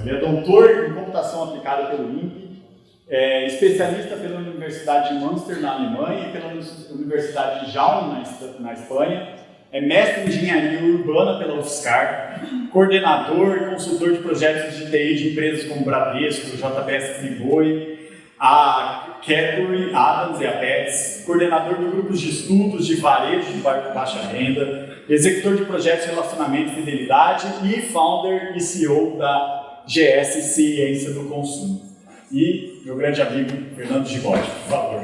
Ele é doutor em computação aplicada pelo INPE, é especialista pela Universidade de Münster, na Alemanha, e pela Universidade de Jaun, na Espanha. É mestre em engenharia urbana pela UFSCar, coordenador e consultor de projetos de TI de empresas como Bradesco, JBS Friboi, a Cadbury, Adams e a Pets, coordenador de grupos de estudos de varejo de baixa renda, executor de projetos de relacionamento e fidelidade e founder e CEO da GS Ciência do Consumo. E meu grande amigo Fernando Gigotti, por favor.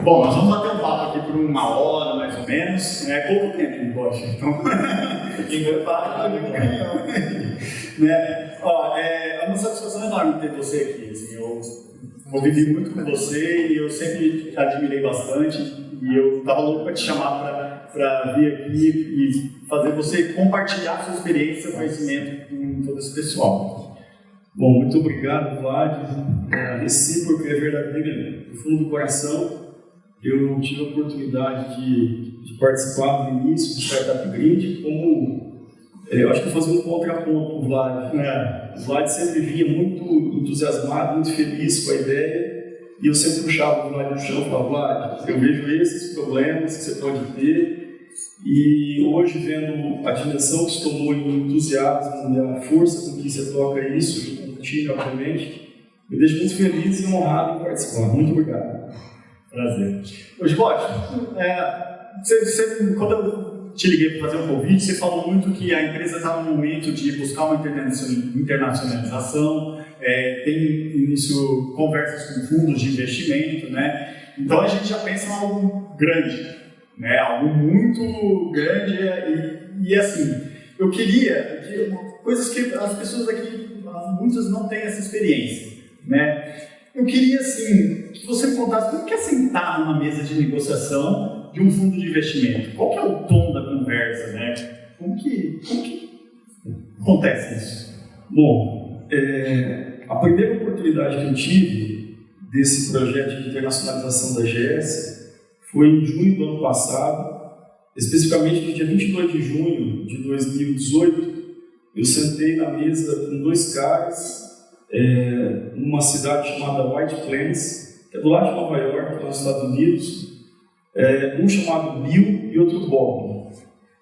Bom, nós vamos bater um papo aqui por 1 hora, mais ou menos. É pouco tempo, Gigotti, então... É uma satisfação enorme ter você aqui. Assim, eu convivi muito com você e eu sempre te admirei bastante. E eu estava louco para te chamar para vir aqui e fazer você compartilhar sua experiência e conhecimento com todo esse pessoal. Bom, muito obrigado, Vlad. Recíproco é verdadeiro, do fundo do coração. Eu tive a oportunidade de participar do início do Startup Grid, como eu acho que eu fazia um contraponto com o Vlad. O Vlad sempre vinha muito entusiasmado, muito feliz com a ideia, e eu sempre puxava o Vlad no chão e falava: Vlad, eu vejo esses problemas que você pode ter, e hoje, vendo a dimensão que se tomou em entusiasmo e a força com que você toca isso, com o time, obviamente, me deixa muito feliz e honrado em participar. Muito obrigado. Prazer. Hoje, quando eu te liguei para fazer um convite, você falou muito que a empresa está no momento de buscar uma internacionalização, tem isso, conversas com fundos de investimento, né? Então a gente já pensa em algo grande, né? Algo muito grande e assim, eu queria, coisas que as pessoas aqui, muitas não têm essa experiência, né? Eu queria, assim, que você contasse como que é sentar numa mesa de negociação de um fundo de investimento. Qual que é o tom da conversa, né? Como que acontece isso? Bom, a primeira oportunidade que eu tive desse projeto de internacionalização da GS foi em junho do ano passado, especificamente no dia 22 de junho de 2018. Eu sentei na mesa com 2 caras, numa cidade chamada White Plains, que é do lado de Nova York, nos Estados Unidos, um chamado Bill e outro Bob.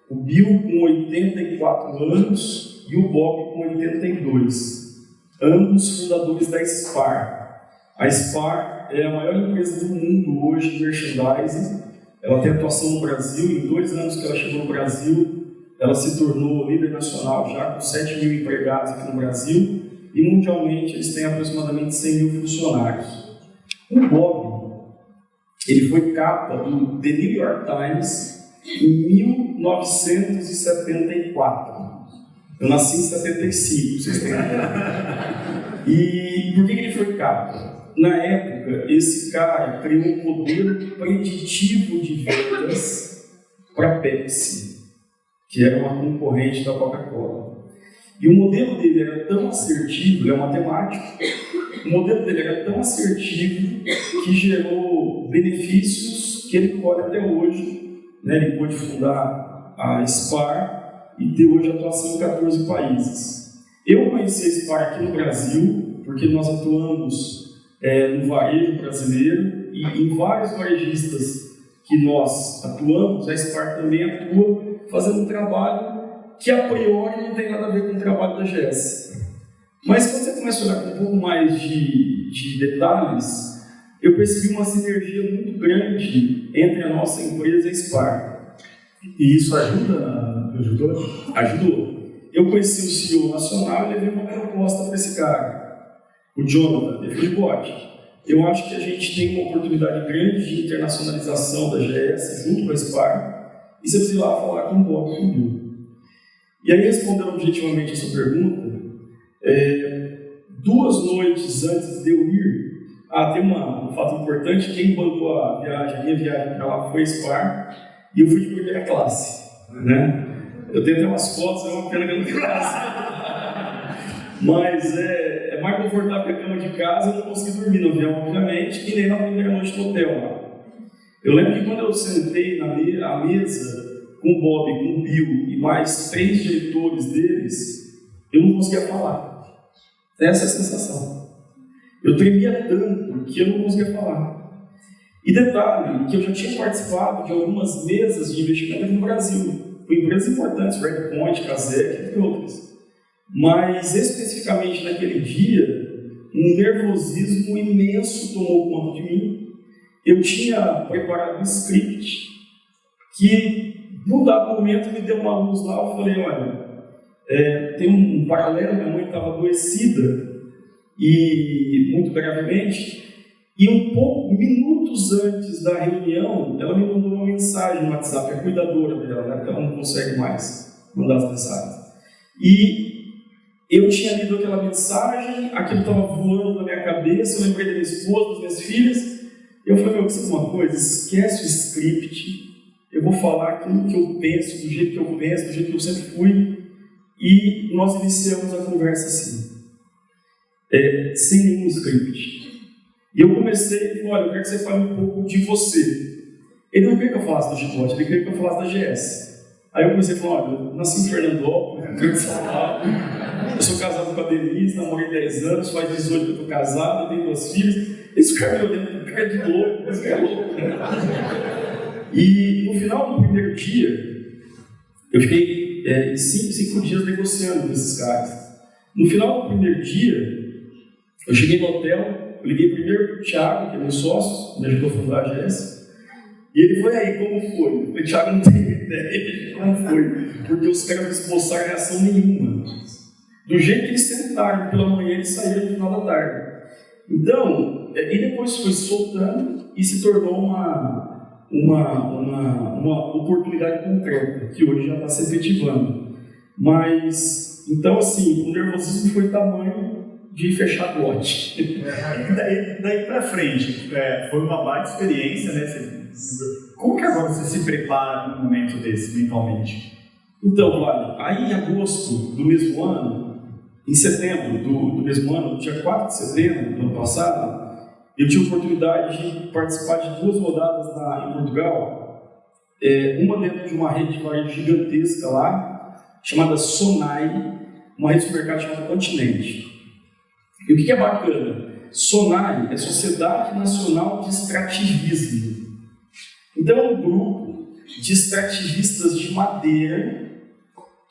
O Bill com 84 anos e o Bob com 82, ambos fundadores da SPAR. A SPAR é a maior empresa do mundo hoje em merchandising. Ela tem atuação no Brasil. Em 2 anos que ela chegou no Brasil, ela se tornou líder nacional, já com 7 mil empregados aqui no Brasil. E mundialmente eles têm aproximadamente 100 mil funcionários. O Bob, ele foi capa do The New York Times em 1974. Eu nasci em 75, vocês têm ideia. E por que ele foi capa? Na época, esse cara criou um modelo preditivo de vendas para a Pepsi, que era uma concorrente da Coca-Cola. E o modelo dele era tão assertivo, ele é um matemático, o modelo dele era tão assertivo que gerou benefícios que ele colhe até hoje, né? Ele pôde fundar a SPAR e ter hoje atuação em 14 países. Eu conheci a SPAR aqui no Brasil, porque nós atuamos no varejo brasileiro e em vários varejistas que nós atuamos, a SPAR também atua fazendo um trabalho que a priori não tem nada a ver com o trabalho da GS. Mas quando você começa a olhar com um pouco mais de detalhes, eu percebi uma sinergia muito grande entre a nossa empresa e a SPAR. E isso ajudou? Ajudou. Eu conheci o CEO nacional e levei uma proposta para esse cara, o Jonathan. Ele falou: eu acho que a gente tem uma oportunidade grande de internacionalização da GS junto com a SPAR e você precisa ir lá falar com o Bob e com o Bill. E aí, respondendo objetivamente a sua pergunta, 2 noites antes de eu ir, tem um fato importante: quem bancou a minha viagem para lá foi a SPAR, e eu fui de primeira classe, né? Eu tenho até umas fotos, é uma pena que eu não tenho classe. Mas é mais confortável que a cama de casa, eu não consegui dormir no avião, obviamente, e nem na primeira noite no hotel lá. Eu lembro que quando eu sentei à mesa com o Bob, com o Bill e mais 3 diretores deles, eu não conseguia falar. Essa é a sensação. Eu tremia tanto que eu não conseguia falar. E detalhe, que eu já tinha participado de algumas mesas de investimento aqui no Brasil, com empresas importantes, Redpoint, Casec, entre outras. Mas, especificamente naquele dia, um nervosismo imenso tomou conta de mim. Eu tinha preparado um script que, num dado momento, me deu uma luz lá. Eu falei, olha, tem um paralelo, minha mãe estava adoecida, e muito gravemente, e minutos antes da reunião, ela me mandou uma mensagem no WhatsApp, a cuidadora dela, né, porque ela não consegue mais mandar as mensagens. E eu tinha lido aquela mensagem, aquilo estava voando na minha cabeça, eu lembrei da minha esposa, das minhas filhas, e eu falei, meu, precisa de uma coisa, esquece o script, eu vou falar aquilo que eu penso, do jeito que eu penso, do jeito que eu sempre fui, e nós iniciamos a conversa assim, sem nenhum script. E eu comecei e falei, olha, eu quero que você fale um pouco de você. Ele não queria que eu falasse do Chicote, ele queria que eu falasse da GS. Aí eu comecei a falar, olha, eu nasci em Fernandópolis, Rio de São Paulo, eu sou casado com a Denise, namorei 10 anos, faz 18 que eu estou casado, tenho 2 filhas. Esse cara me olhando, cara é de louco, esse cara é louco. E no final do primeiro dia, eu fiquei 5 dias negociando com esses caras. No final do primeiro dia, eu cheguei no hotel, eu liguei primeiro para o Thiago, que é meu sócio, me ajudou a fundar a agência, e ele foi aí, como foi? Eu falei, Thiago, não tem ideia de como foi, porque os caras não esboçaram reação nenhuma. Do jeito que eles sentaram pela manhã, eles saíram no final da tarde. Então, e depois foi soltando e se tornou uma oportunidade concreta, que hoje já está se efetivando. Mas, então assim, o nervosismo foi tamanho de fechar a lote. Daí para frente, foi uma baita experiência, né? Como que agora você se prepara para um momento desse, mentalmente? Então, Flávio, aí em agosto do mesmo ano, em setembro do mesmo ano, dia 4 de setembro do ano passado, eu tive a oportunidade de participar de 2 rodadas em Portugal, uma dentro de uma rede de varejo gigantesca lá, chamada Sonai, uma rede de supermercado chamada Continente. E o que é bacana? Sonai é Sociedade Nacional de Extrativismo. Então é um grupo de extrativistas de madeira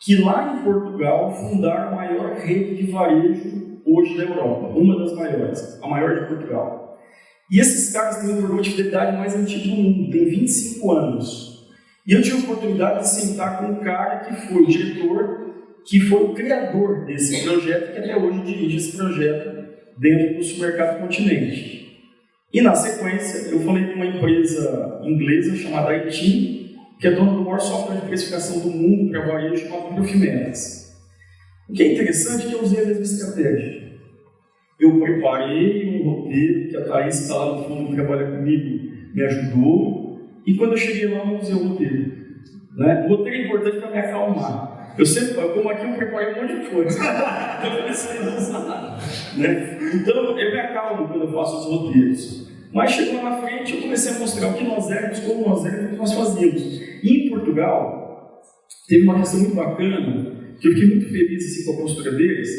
que lá em Portugal fundaram a maior rede de varejo hoje da Europa, uma das maiores, a maior de Portugal. E esses caras têm o programa de fidelidade mais antigo do mundo, tem 25 anos. E eu tive a oportunidade de sentar com um cara que foi o diretor, que foi o criador desse projeto, que até hoje dirige esse projeto dentro do supermercado Continente. E na sequência, eu falei com uma empresa inglesa chamada iTeam, que é dona do maior software de precificação do mundo para varejo, chamado Profimetrics. O que é interessante é que eu usei a mesma estratégia. Eu preparei um roteiro, que a Thaís, que está lá no fundo, que trabalha comigo, me ajudou, e quando eu cheguei lá, eu usei o roteiro. Né? O roteiro é importante para me acalmar. Como aqui, eu preparei um monte de coisa. Né? Então, eu me acalmo quando eu faço os roteiros. Mas chegou lá na frente, eu comecei a mostrar o que nós éramos, como nós éramos, o que nós fazíamos. E em Portugal, teve uma questão muito bacana, que eu fiquei muito feliz assim, com a postura deles.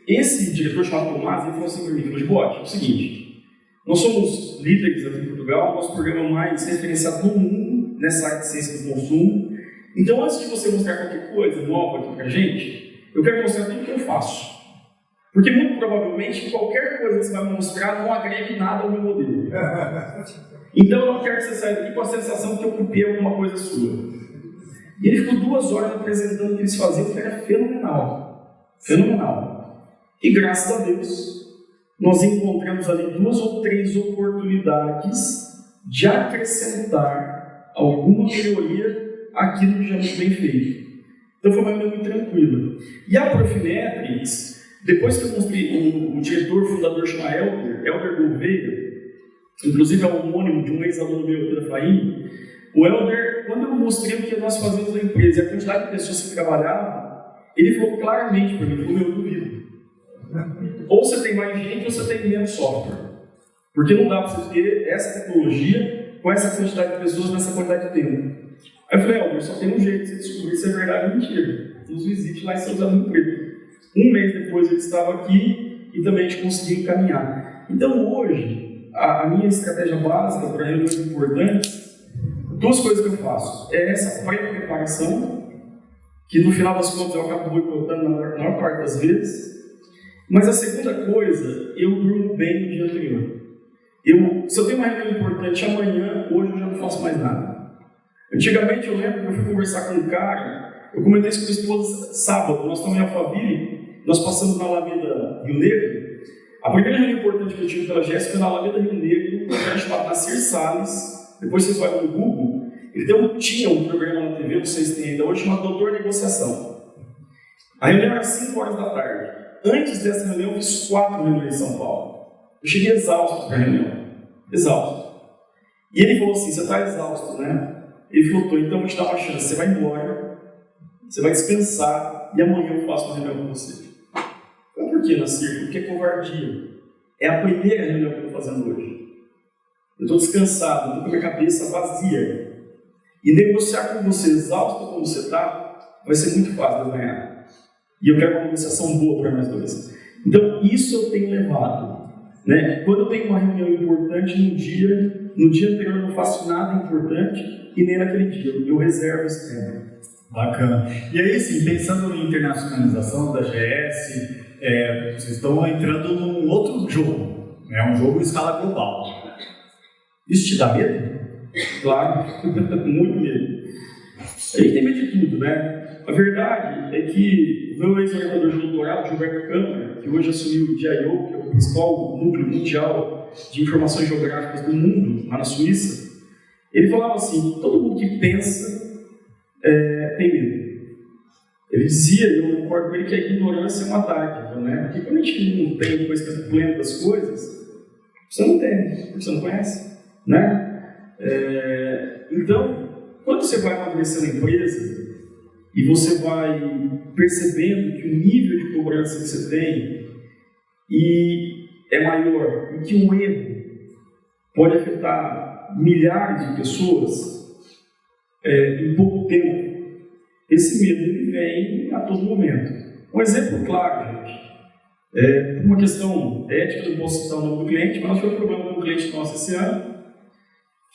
Esse diretor chamado Tomás, ele falou assim para mim, é o seguinte, nós somos líderes aqui em Portugal, nosso programa mais referenciado no mundo, nessa área de ciência do consumo. Então, antes de você mostrar qualquer coisa nova aqui pra gente, eu quero mostrar tudo o que eu faço. Porque, muito provavelmente, qualquer coisa que você vai mostrar não agrega nada ao meu modelo. Então, eu não quero que você saia daqui com a sensação que eu copiei alguma coisa sua. E ele ficou 2 horas apresentando o que eles faziam, que era fenomenal. Fenomenal. E, graças a Deus, nós encontramos ali 2 ou 3 oportunidades de acrescentar alguma melhoria aquilo que já foi bem feito. Então foi uma maneira muito tranquila. E a Profimetrics, depois que eu mostrei o diretor fundador chama Helder Gouveia, inclusive é o homônimo de um ex-aluno meu aqui da FAIM, o Helder, quando eu mostrei o que nós fazíamos na empresa e a quantidade de pessoas que trabalhavam, ele falou claramente para mim, ele falou, eu duvido. Ou você tem mais gente ou você tem menos software. Porque não dá para você ter essa tecnologia com essa quantidade de pessoas nessa quantidade de tempo. Aí eu falei, Elber, só tem um jeito de você descobrir se é verdade ou mentira. Nos visite lá em São José do Rio Preto. Um mês depois ele estava aqui e também a gente conseguiu encaminhar. Então hoje, a minha estratégia básica para reuniões importantes, duas coisas que eu faço. É essa pré-preparação, que no final das contas eu acabo boicotando na maior parte das vezes. Mas a segunda coisa, eu durmo bem no dia anterior. Se eu tenho uma reunião importante amanhã, hoje eu já não faço mais nada. Antigamente eu lembro que eu fui conversar com um cara, eu comentei isso com a esposa sábado, nós estamos em Alphaville, nós passamos na Alameda Rio Negro. A primeira reunião importante que eu tive pela Jéssica foi na Alameda Rio Negro, um cara chamado Nasir Salles, depois vocês vão no Google, ele tinha um programa na TV, não sei se tem ainda hoje, chamado Doutor Negociação. A reunião era às 5 horas da tarde. Antes dessa reunião eu fiz 4 reuniões em São Paulo. Eu cheguei exausto para a reunião. Exausto. E ele falou assim, você está exausto, né? Ele falou, então eu vou te dar uma chance. Você vai embora, você vai descansar e amanhã eu faço uma reunião com você. Mas por que, Nasir? Porque é covardia. É a primeira reunião que eu estou fazendo hoje. Eu estou descansado, estou com a minha cabeça vazia. E negociar com você exausto como você está, vai ser muito fácil de ganhar. E eu quero uma negociação boa para nós dois. Então, isso eu tenho levado. Né? Quando eu tenho uma reunião importante no dia anterior eu não faço nada importante e nem naquele dia, eu reservo esse tempo. Bacana. E aí, assim, pensando em internacionalização da GS, vocês estão entrando num outro jogo, né? Um jogo em escala global. Isso te dá medo? Claro, muito medo. A gente tem medo de tudo, né? A verdade é que o meu ex-orientador de doutorado, Gilberto Câmara, que hoje assumiu o DIO, que é o principal núcleo mundial de informações geográficas do mundo, lá na Suíça, ele falava assim, todo mundo que pensa tem medo. Ele dizia, e eu concordo com ele, que a ignorância é uma dádiva, né? Porque quando a gente não tem um conhecimento pleno das coisas, você não tem, porque você não conhece, né? Então, quando você vai amadurecendo a empresa, e você vai percebendo que o nível de cobrança que você tem é maior, e que um erro pode afetar milhares de pessoas em pouco tempo, esse medo ele vem a todo momento. Um exemplo claro, gente, por uma questão ética, não posso citar o nome do cliente, mas nós tivemos um problema com um cliente nosso esse ano,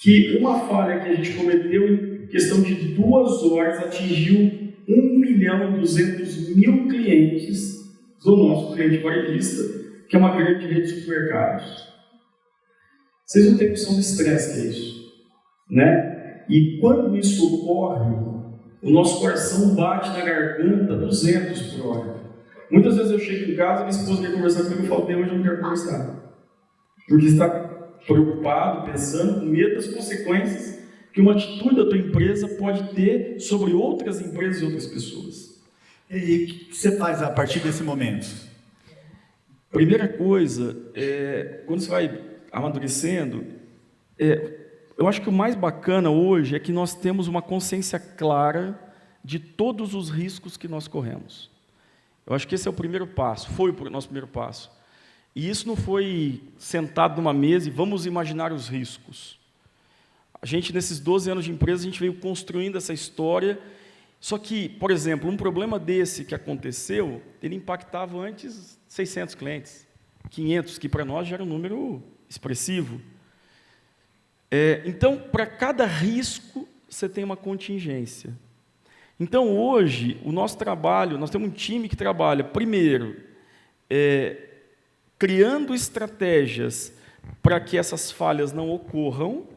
que uma falha que a gente cometeu em questão de 2 horas atingiu 1.200.000 clientes do nosso cliente varejista, que é uma grande rede de supermercados. Vocês não têm noção do estresse que é isso, né? E quando isso ocorre, o nosso coração bate na garganta 200 por hora. Muitas vezes eu chego em casa, minha esposa quer conversar comigo, eu falo, hoje eu não quero conversar. Porque está preocupado, pensando, com medo das consequências que uma atitude da tua empresa pode ter sobre outras empresas e outras pessoas. E o que você faz a partir desse momento? Primeira coisa, quando você vai amadurecendo, eu acho que o mais bacana hoje é que nós temos uma consciência clara de todos os riscos que nós corremos. Eu acho que esse é o primeiro passo, foi o nosso primeiro passo. E isso não foi sentado numa mesa e vamos imaginar os riscos. A gente, nesses 12 anos de empresa, a gente veio construindo essa história. Só que, por exemplo, um problema desse que aconteceu, ele impactava antes 600 clientes, 500, que para nós já era um número expressivo. Então, para cada risco, você tem uma contingência. Então, hoje, o nosso trabalho, nós temos um time que trabalha, primeiro, criando estratégias para que essas falhas não ocorram,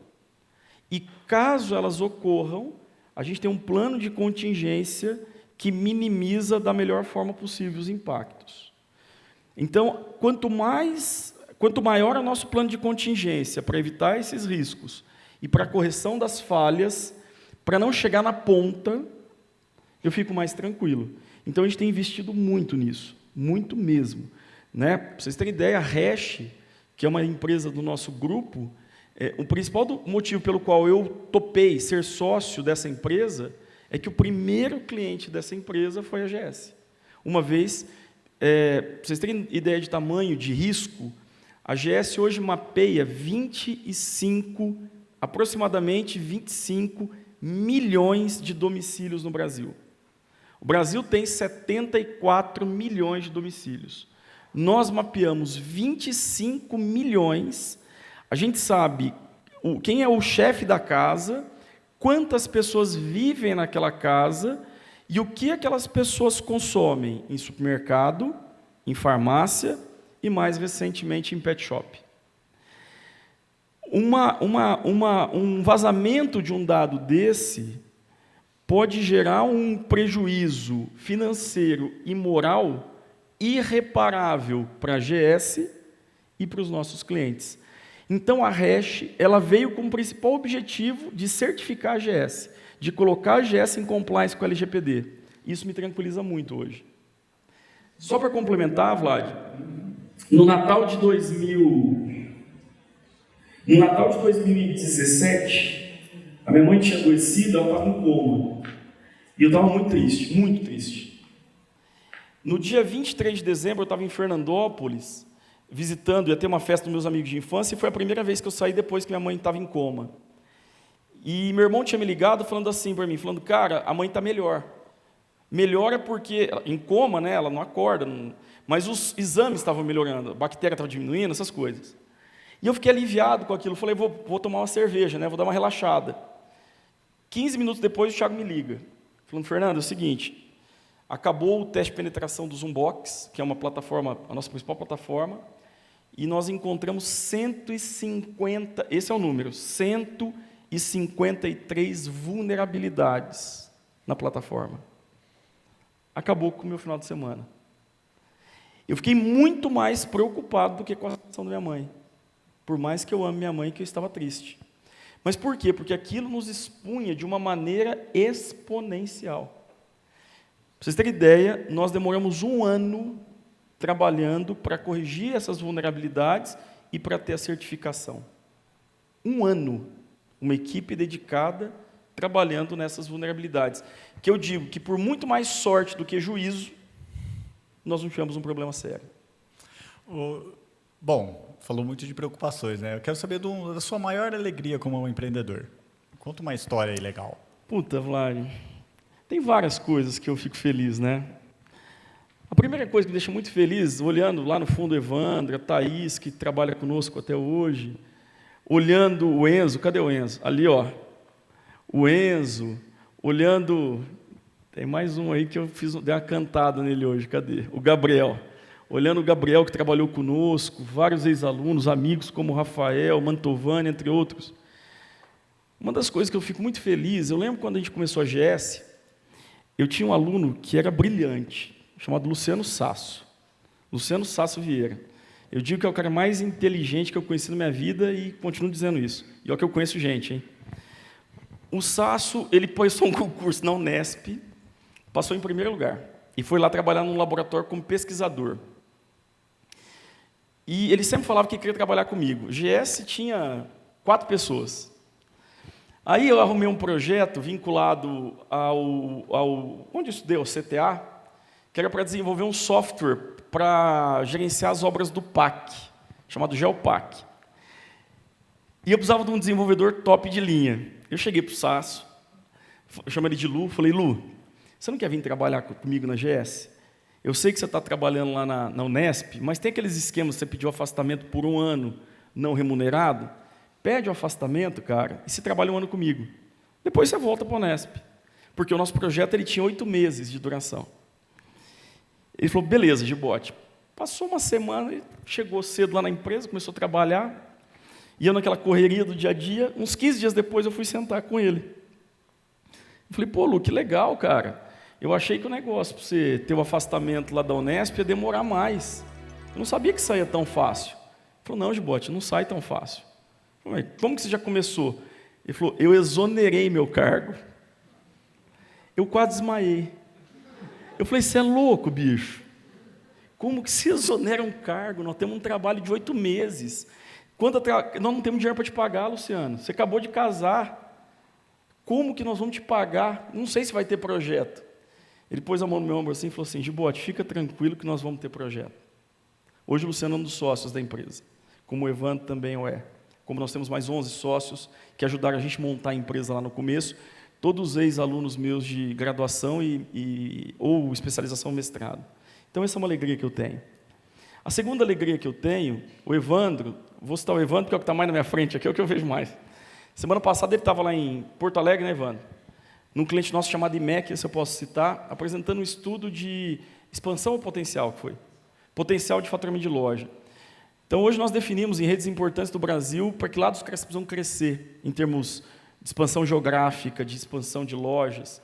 e caso elas ocorram, a gente tem um plano de contingência que minimiza da melhor forma possível os impactos. Então, quanto maior é o nosso plano de contingência para evitar esses riscos e para a correção das falhas, para não chegar na ponta, eu fico mais tranquilo. Então, a gente tem investido muito nisso, muito mesmo. Né? Para vocês terem ideia, a Hash, que é uma empresa do nosso grupo, o principal motivo pelo qual eu topei ser sócio dessa empresa é que o primeiro cliente dessa empresa foi a GS. Uma vez, para vocês terem ideia de tamanho, de risco, a GS hoje mapeia 25 aproximadamente 25 milhões de domicílios no Brasil. O Brasil tem 74 milhões de domicílios. Nós mapeamos 25 milhões. A gente sabe quem é o chefe da casa, quantas pessoas vivem naquela casa e o que aquelas pessoas consomem em supermercado, em farmácia e, mais recentemente, em pet shop. Um vazamento de um dado desse pode gerar um prejuízo financeiro e moral irreparável para a GS e para os nossos clientes. Então, a Hash, ela veio com o principal objetivo de certificar a GS, de colocar a GS em compliance com a LGPD. Isso me tranquiliza muito hoje. Só para complementar, Vlad, no Natal de 2017, a minha mãe tinha adoecido, ela estava em coma. E eu estava muito triste, muito triste. No dia 23 de dezembro, eu estava em Fernandópolis, visitando, ia ter uma festa dos meus amigos de infância, e foi a primeira vez que eu saí depois que minha mãe estava em coma. E meu irmão tinha me ligado falando assim para mim, falando, cara, a mãe está melhor. Melhor é porque, em coma, né, ela não acorda, mas os exames estavam melhorando, a bactéria estava diminuindo, essas coisas. E eu fiquei aliviado com aquilo, falei, vou tomar uma cerveja, né, vou dar uma relaxada. 15 minutos depois, o Thiago me liga, falando, Fernando, é o seguinte, acabou o teste de penetração do Zoombox, que é uma plataforma, a nossa principal plataforma, e nós encontramos 150, esse é o número, 153 vulnerabilidades na plataforma. Acabou com o meu final de semana. Eu fiquei muito mais preocupado do que com a situação da minha mãe. Por mais que eu ame minha mãe, que eu estava triste. Mas por quê? Porque aquilo nos expunha de uma maneira exponencial. Para vocês terem ideia, nós demoramos 1 ano trabalhando para corrigir essas vulnerabilidades e para ter a certificação. 1 ano, uma equipe dedicada trabalhando nessas vulnerabilidades. Que eu digo que por muito mais sorte do que juízo, nós não tivemos um problema sério. Bom, falou muito de preocupações, né? Eu quero saber da sua maior alegria como um empreendedor. Conta uma história aí legal. Puta, Vlad, tem várias coisas que eu fico feliz, né? A primeira coisa que me deixa muito feliz, olhando lá no fundo Evandro, a Thaís, que trabalha conosco até hoje, olhando o Enzo, cadê o Enzo? Ali, ó. O Enzo, olhando, tem mais um aí que eu dei uma cantada nele hoje, cadê? O Gabriel. Olhando o Gabriel, que trabalhou conosco, vários ex-alunos, amigos como o Rafael, Mantovani, entre outros. Uma das coisas que eu fico muito feliz, eu lembro quando a gente começou a GS, eu tinha um aluno que era brilhante, chamado Luciano Sasso. Luciano Sasso Vieira. Eu digo que é o cara mais inteligente que eu conheci na minha vida e continuo dizendo isso. E olha que eu conheço gente, hein? O Sasso, ele passou um concurso na Unesp, passou em primeiro lugar, e foi lá trabalhar num laboratório como pesquisador. E ele sempre falava que queria trabalhar comigo. GS tinha 4 pessoas. Aí eu arrumei um projeto vinculado onde eu estudei, ao CTA, que era para desenvolver um software para gerenciar as obras do PAC, chamado GeoPAC. E eu precisava de um desenvolvedor top de linha. Eu cheguei para o Sasso, chamei ele de Lu, falei, Lu, você não quer vir trabalhar comigo na GS? Eu sei que você está trabalhando lá na Unesp, mas tem aqueles esquemas, você pediu afastamento por 1 ano não remunerado, pede o afastamento, cara, e você trabalha 1 ano comigo. Depois você volta para a Unesp, porque o nosso projeto ele tinha 8 meses de duração. Ele falou, beleza, Gibote. Passou uma semana, chegou cedo lá na empresa, começou a trabalhar, ia naquela correria do dia a dia, uns 15 dias depois eu fui sentar com ele. Eu falei, pô, Lu, que legal, cara. Eu achei que o negócio para você ter o afastamento lá da Unesp ia demorar mais. Eu não sabia que saía tão fácil. Ele falou, não, Gibote, não sai tão fácil. Eu falei, como que você já começou? Ele falou, eu exonerei meu cargo. Eu quase desmaiei. Eu falei, você é louco, bicho? Como que se exonera um cargo? Nós temos um trabalho de 8 meses. Nós não temos dinheiro para te pagar, Luciano. Você acabou de casar. Como que nós vamos te pagar? Não sei se vai ter projeto. Ele pôs a mão no meu ombro assim e falou assim, Gibote, fica tranquilo que nós vamos ter projeto. Hoje o Luciano é um dos sócios da empresa, como o Evandro também o é, como nós temos mais 11 sócios que ajudaram a gente a montar a empresa lá no começo, todos ex-alunos meus de graduação ou especialização mestrado. Então, essa é uma alegria que eu tenho. A segunda alegria que eu tenho, o Evandro, vou citar o Evandro, que é o que está mais na minha frente aqui, é o que eu vejo mais. Semana passada ele estava lá em Porto Alegre, né, Evandro? Num cliente nosso chamado IMEC, esse eu posso citar, apresentando um estudo de expansão ao potencial, que foi potencial de faturamento de loja. Então, hoje nós definimos em redes importantes do Brasil para que lados os caras precisam crescer, em termos de expansão geográfica, de expansão de lojas.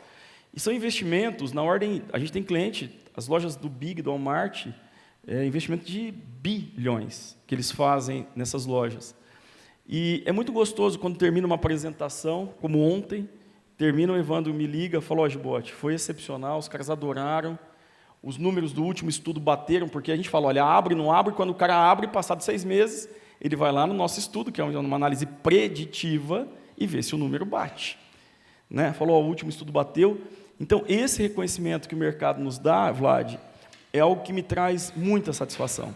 E são investimentos na ordem, a gente tem cliente, as lojas do Big, do Walmart, investimento de bilhões que eles fazem nessas lojas. E é muito gostoso quando termina uma apresentação, como ontem, termina, o Evandro me liga, falou, ó, Gibotti, foi excepcional, os caras adoraram, os números do último estudo bateram, porque a gente fala, olha, abre, não abre, quando o cara abre, passado 6 meses, ele vai lá no nosso estudo, que é uma análise preditiva, e vê se o número bate. Né? Falou, ó, o último estudo bateu. Então, esse reconhecimento que o mercado nos dá, Vlad, é algo que me traz muita satisfação.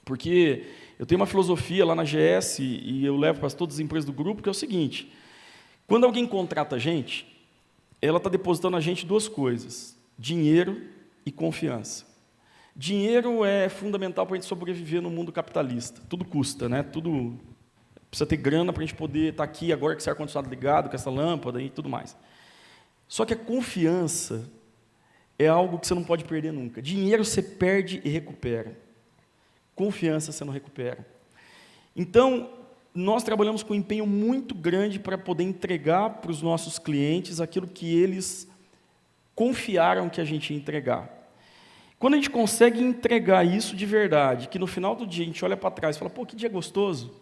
Porque eu tenho uma filosofia lá na GS, e eu levo para todas as empresas do grupo, que é o seguinte, quando alguém contrata a gente, ela está depositando a gente 2 coisas, dinheiro e confiança. Dinheiro é fundamental para a gente sobreviver no mundo capitalista. Tudo custa, né? Tudo precisa ter grana para a gente poder estar aqui agora com esse ar-condicionado ligado, com essa lâmpada e tudo mais. Só que a confiança é algo que você não pode perder nunca. Dinheiro você perde e recupera. Confiança você não recupera. Então, nós trabalhamos com um empenho muito grande para poder entregar para os nossos clientes aquilo que eles confiaram que a gente ia entregar. Quando a gente consegue entregar isso de verdade, que no final do dia a gente olha para trás e fala, pô, que dia gostoso,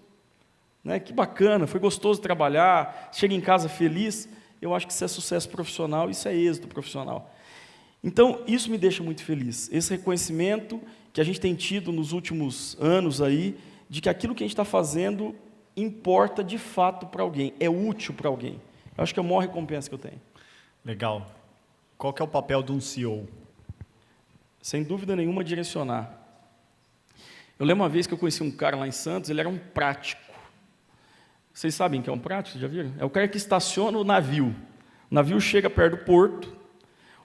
né? Que bacana, foi gostoso trabalhar, chega em casa feliz, eu acho que isso é sucesso profissional, isso é êxito profissional. Então, isso me deixa muito feliz, esse reconhecimento que a gente tem tido nos últimos anos aí, de que aquilo que a gente está fazendo importa de fato para alguém, é útil para alguém. Eu acho que é a maior recompensa que eu tenho. Legal. Qual que é o papel de um CEO? Sem dúvida nenhuma, direcionar. Eu lembro uma vez que eu conheci um cara lá em Santos, ele era um prático. Vocês sabem que é um prático, vocês já viram? É o cara que estaciona o navio. O navio chega perto do porto,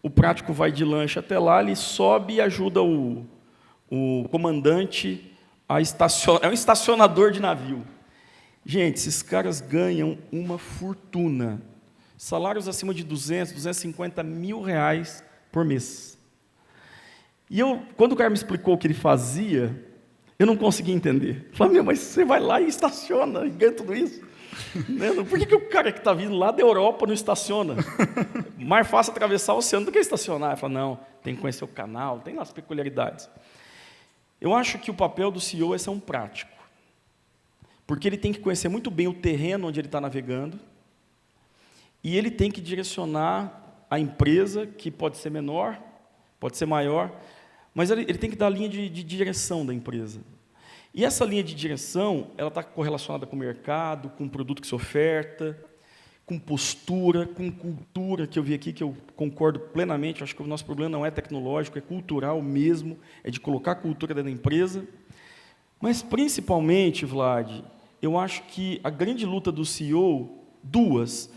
o prático vai de lancha até lá, ele sobe e ajuda o comandante a estacionar. É um estacionador de navio. Gente, esses caras ganham uma fortuna. Salários acima de 200, 250 mil reais por mês. E quando o cara me explicou o que ele fazia, eu não conseguia entender. Eu falei, mas você vai lá e estaciona e ganha tudo isso? Por que o cara que está vindo lá da Europa não estaciona? Mais fácil atravessar o oceano do que estacionar. Eu falei, não, tem que conhecer o canal, tem lá as peculiaridades. Eu acho que o papel do CEO é ser um prático. Porque ele tem que conhecer muito bem o terreno onde ele está navegando, e ele tem que direcionar a empresa, que pode ser menor, pode ser maior, mas ele tem que dar a linha de direção da empresa. E essa linha de direção, ela está correlacionada com o mercado, com o produto que se oferta, com postura, com cultura, que eu vi aqui, que eu concordo plenamente, acho que o nosso problema não é tecnológico, é cultural mesmo, é de colocar a cultura dentro da empresa. Mas, principalmente, Vlad, eu acho que a grande luta do CEO, 2,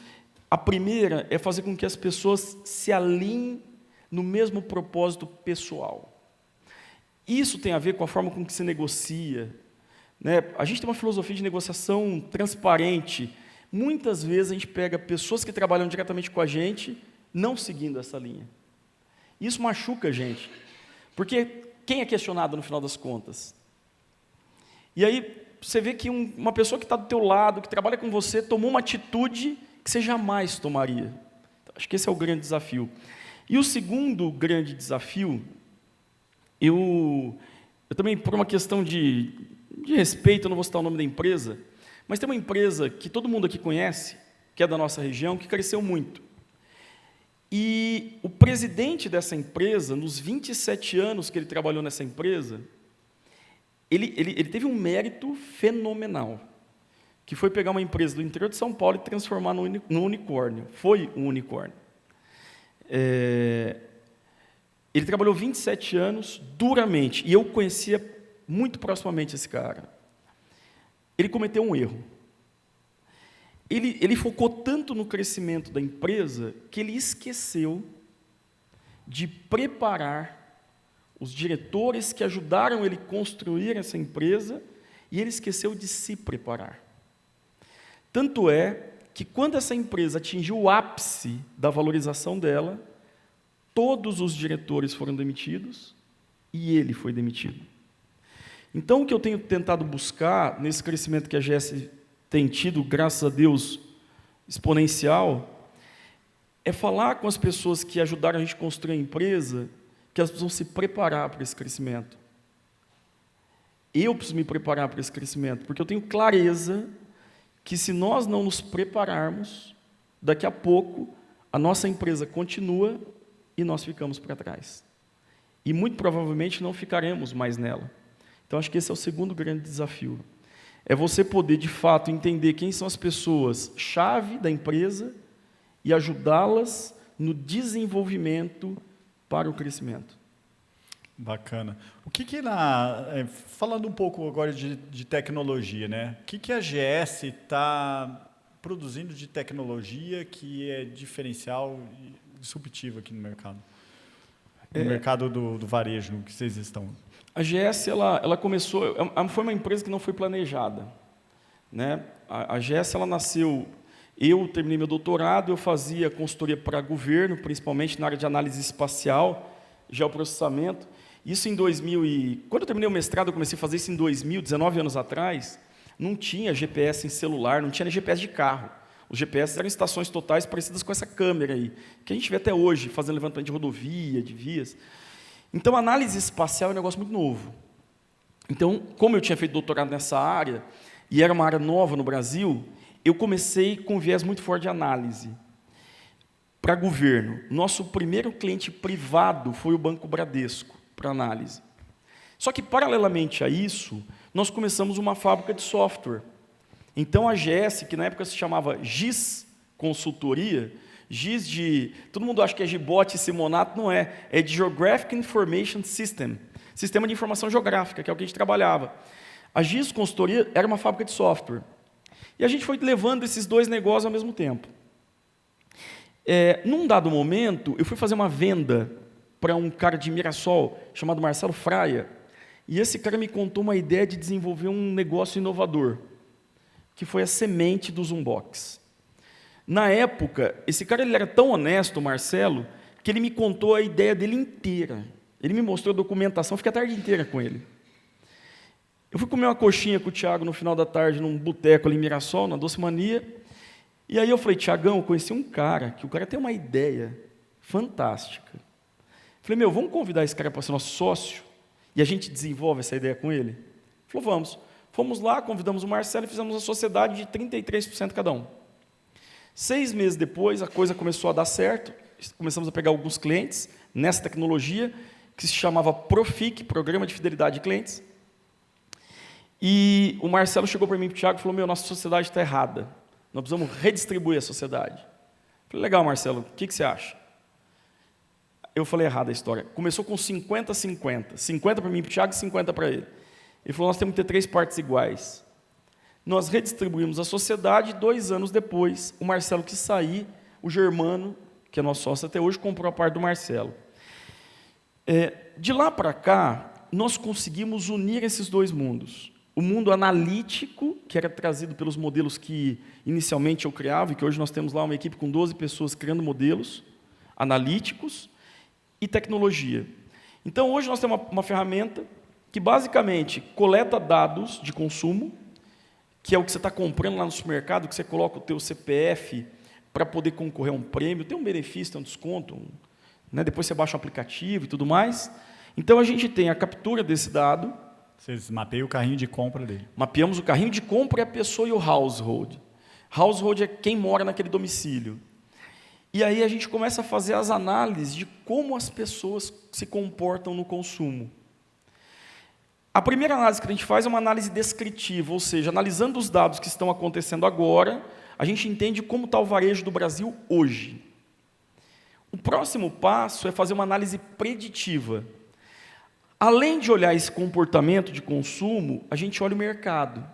a primeira é fazer com que as pessoas se alinhem no mesmo propósito pessoal. Isso tem a ver com a forma com que se negocia. Né? A gente tem uma filosofia de negociação transparente. Muitas vezes a gente pega pessoas que trabalham diretamente com a gente, não seguindo essa linha. Isso machuca a gente. Porque quem é questionado no final das contas? E aí você vê que uma pessoa que está do teu lado, que trabalha com você, tomou uma atitude que você jamais tomaria. Acho que esse é o grande desafio. E o segundo grande desafio, eu também, por uma questão de respeito, eu não vou citar o nome da empresa, mas tem uma empresa que todo mundo aqui conhece, que é da nossa região, que cresceu muito. E o presidente dessa empresa, nos 27 anos que ele trabalhou nessa empresa, ele teve um mérito fenomenal, que foi pegar uma empresa do interior de São Paulo e transformar num unicórnio. Foi um unicórnio. Ele trabalhou 27 anos duramente, e eu conhecia muito proximamente esse cara. ele cometeu um erro. Ele focou tanto no crescimento da empresa que ele esqueceu de preparar os diretores que ajudaram ele a construir essa empresa, e ele esqueceu de se preparar. Tanto é que, quando essa empresa atingiu o ápice da valorização dela, todos os diretores foram demitidos e ele foi demitido. Então, o que eu tenho tentado buscar nesse crescimento que a GS tem tido, graças a Deus, exponencial, é falar com as pessoas que ajudaram a gente a construir a empresa, que elas precisam se preparar para esse crescimento. Eu preciso me preparar para esse crescimento, porque eu tenho clareza que, se nós não nos prepararmos, daqui a pouco a nossa empresa continua e nós ficamos para trás. E muito provavelmente não ficaremos mais nela. Então, acho que esse é o segundo grande desafio. É você poder, de fato, entender quem são as pessoas-chave da empresa e ajudá-las no desenvolvimento para o crescimento. Bacana. O que falando um pouco agora de tecnologia, né? O que a GS está produzindo de tecnologia que é diferencial e disruptivo aqui no mercado? No mercado do varejo, no que vocês estão... A GS, ela começou, foi uma empresa que não foi planejada, né? A GS, ela nasceu, eu terminei meu doutorado, eu fazia consultoria para governo, principalmente na área de análise espacial, geoprocessamento. Isso em 2000 quando eu terminei o mestrado, eu comecei a fazer isso em 2000, 19 anos atrás, não tinha GPS em celular, não tinha nem GPS de carro. Os GPS eram estações totais parecidas com essa câmera aí, que a gente vê até hoje, fazendo levantamento de rodovia, de vias. Então, a análise espacial é um negócio muito novo. Então, como eu tinha feito doutorado nessa área, e era uma área nova no Brasil, eu comecei com um viés muito forte de análise. Para governo, nosso primeiro cliente privado foi o Banco Bradesco, para análise. Só que, paralelamente a isso, nós começamos uma fábrica de software. Então, a GS, que na época se chamava GIS Consultoria, GIS de... Todo mundo acha que é Gibote e Simonato, não é. É de Geographic Information System, Sistema de Informação Geográfica, que é o que a gente trabalhava. A GIS Consultoria era uma fábrica de software. E a gente foi levando esses dois negócios ao mesmo tempo. Num dado momento, eu fui fazer uma venda para um cara de Mirassol, chamado Marcelo Fraia, e esse cara me contou uma ideia de desenvolver um negócio inovador, que foi a semente do Zoombox. Na época, esse cara ele era tão honesto, o Marcelo, que ele me contou a ideia dele inteira. Ele me mostrou a documentação, fiquei a tarde inteira com ele. Eu fui comer uma coxinha com o Thiago no final da tarde, num boteco ali em Mirassol, na Doce Mania, e aí eu falei, Thiagão, eu conheci um cara, que o cara tem uma ideia fantástica. Falei, vamos convidar esse cara para ser nosso sócio, e a gente desenvolve essa ideia com ele? Ele falou, vamos. Fomos lá, convidamos o Marcelo e fizemos uma sociedade de 33% cada um. 6 meses depois, a coisa começou a dar certo, começamos a pegar alguns clientes nessa tecnologia, que se chamava Profic, Programa de Fidelidade de Clientes, e o Marcelo chegou para mim e para o Thiago e falou, nossa sociedade está errada, nós precisamos redistribuir a sociedade. Eu falei, legal, Marcelo, o que você acha? Eu falei errado a história, começou com 50-50, 50 para mim e para o Thiago e 50 para ele. Ele falou, nós temos que ter 3 partes iguais. Nós redistribuímos a sociedade, 2 anos depois, o Marcelo quis sair, o Germano, que é nosso sócio até hoje, comprou a parte do Marcelo. De lá para cá, nós conseguimos unir esses dois mundos. O mundo analítico, que era trazido pelos modelos que inicialmente eu criava, e que hoje nós temos lá uma equipe com 12 pessoas criando modelos analíticos, e tecnologia. Então, hoje nós temos uma ferramenta que basicamente coleta dados de consumo, que é o que você está comprando lá no supermercado, que você coloca o teu CPF para poder concorrer a um prêmio, tem um benefício, tem um desconto, né? Depois você baixa o aplicativo e tudo mais. Então, a gente tem a captura desse dado. Vocês mapeiam o carrinho de compra dele. Mapeamos o carrinho de compra e a pessoa e o household. Household é quem mora naquele domicílio. E aí a gente começa a fazer as análises de como as pessoas se comportam no consumo. A primeira análise que a gente faz é uma análise descritiva, ou seja, analisando os dados que estão acontecendo agora, a gente entende como está o varejo do Brasil hoje. O próximo passo é fazer uma análise preditiva. Além de olhar esse comportamento de consumo, a gente olha o mercado.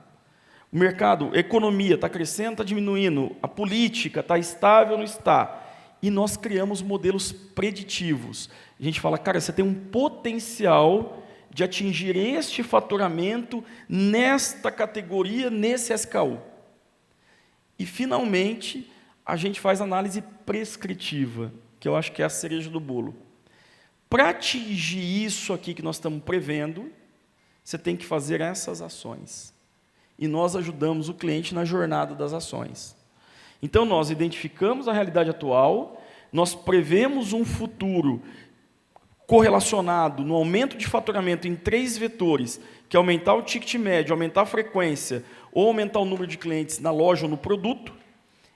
O mercado, a economia está crescendo, está diminuindo, a política está estável ou não está. E nós criamos modelos preditivos. A gente fala, cara, você tem um potencial de atingir este faturamento nesta categoria, nesse SKU. E, finalmente, a gente faz análise prescritiva, que eu acho que é a cereja do bolo. Para atingir isso aqui que nós estamos prevendo, você tem que fazer essas ações. E nós ajudamos o cliente na jornada das ações. Então, nós identificamos a realidade atual, nós prevemos um futuro correlacionado no aumento de faturamento em 3 vetores, que é aumentar o ticket médio, aumentar a frequência, ou aumentar o número de clientes na loja ou no produto,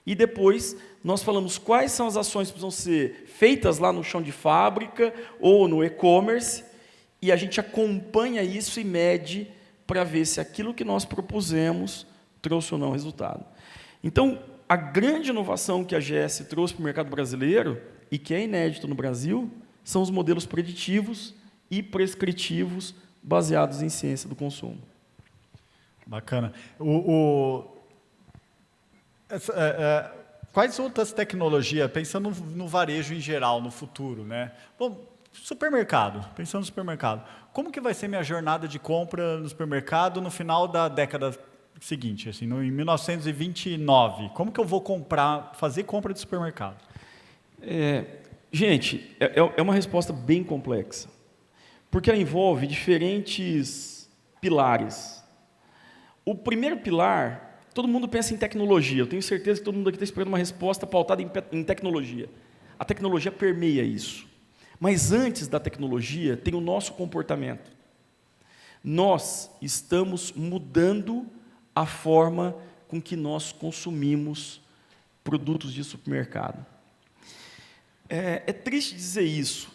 e depois nós falamos quais são as ações que precisam ser feitas lá no chão de fábrica ou no e-commerce, e a gente acompanha isso e mede para ver se aquilo que nós propusemos trouxe ou não resultado. Então, a grande inovação que a GS trouxe para o mercado brasileiro, e que é inédito no Brasil, são os modelos preditivos e prescritivos baseados em ciência do consumo. Bacana. Quais outras tecnologias, pensando no varejo em geral, no futuro, né? Bom, supermercado, pensando no supermercado. Como que vai ser minha jornada de compra no supermercado no final da década seguinte, assim, em 1929? Como que eu vou fazer compra de supermercado? Gente, é uma resposta bem complexa, porque ela envolve diferentes pilares. O primeiro pilar, todo mundo pensa em tecnologia. Eu tenho certeza que todo mundo aqui está esperando uma resposta pautada em tecnologia. A tecnologia permeia isso. Mas antes da tecnologia, tem o nosso comportamento. Nós estamos mudando a forma com que nós consumimos produtos de supermercado. É triste dizer isso,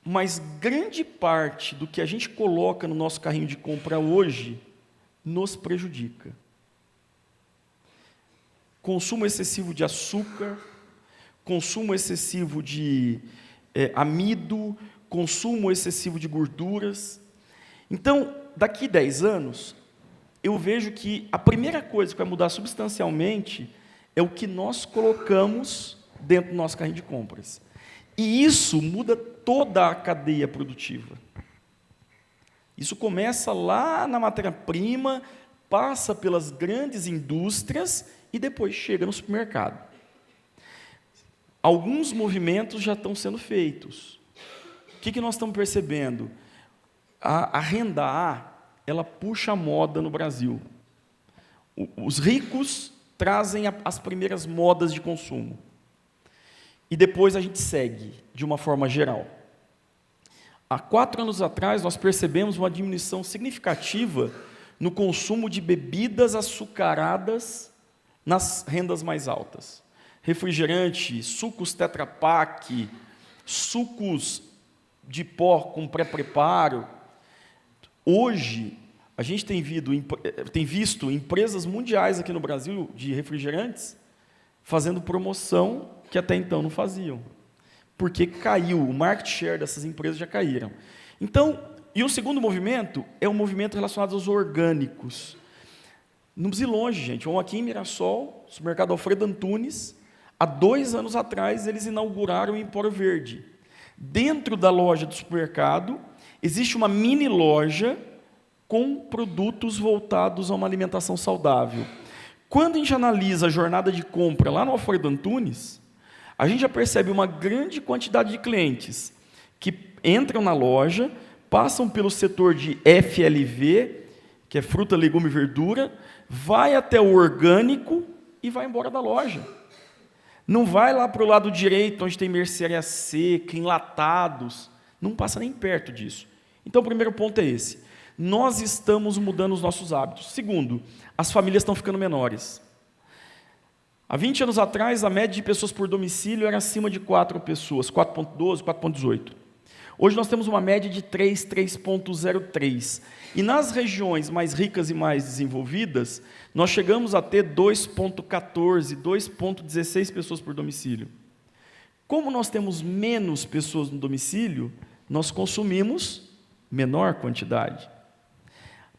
mas grande parte do que a gente coloca no nosso carrinho de compra hoje nos prejudica. Consumo excessivo de açúcar, consumo excessivo de amido, consumo excessivo de gorduras. Então, daqui 10 anos, eu vejo que a primeira coisa que vai mudar substancialmente é o que nós colocamos dentro do nosso carrinho de compras. E isso muda toda a cadeia produtiva. Isso começa lá na matéria-prima, passa pelas grandes indústrias e depois chega no supermercado. Alguns movimentos já estão sendo feitos. O que nós estamos percebendo? A renda A, ela puxa a moda no Brasil. Os ricos trazem as primeiras modas de consumo. E depois a gente segue, de uma forma geral. Há 4 anos atrás, nós percebemos uma diminuição significativa no consumo de bebidas açucaradas nas rendas mais altas. Refrigerante, sucos Tetra Pak, sucos de pó com pré-preparo. Hoje, a gente tem visto empresas mundiais aqui no Brasil de refrigerantes fazendo promoção que até então não faziam, porque caiu, o market share dessas empresas já caíram. Então, e o segundo movimento é um movimento relacionado aos orgânicos. Não precisa ir longe, gente. Vamos aqui em Mirassol, supermercado Alfredo Antunes, há 2 anos atrás eles inauguraram o Empório Verde. Dentro da loja do supermercado, existe uma mini loja com produtos voltados a uma alimentação saudável. Quando a gente analisa a jornada de compra lá no Alfredo Antunes, a gente já percebe uma grande quantidade de clientes que entram na loja, passam pelo setor de FLV, que é fruta, legume e verdura, vai até o orgânico e vai embora da loja. Não vai lá para o lado direito, onde tem mercearia seca, enlatados, não passa nem perto disso. Então, o primeiro ponto é esse. Nós estamos mudando os nossos hábitos. Segundo, as famílias estão ficando menores. Há 20 anos atrás, a média de pessoas por domicílio era acima de 4 pessoas, 4,12, 4,18. Hoje nós temos uma média de 3, 3,03. E nas regiões mais ricas e mais desenvolvidas, nós chegamos a ter 2,14, 2,16 pessoas por domicílio. Como nós temos menos pessoas no domicílio, nós consumimos menor quantidade.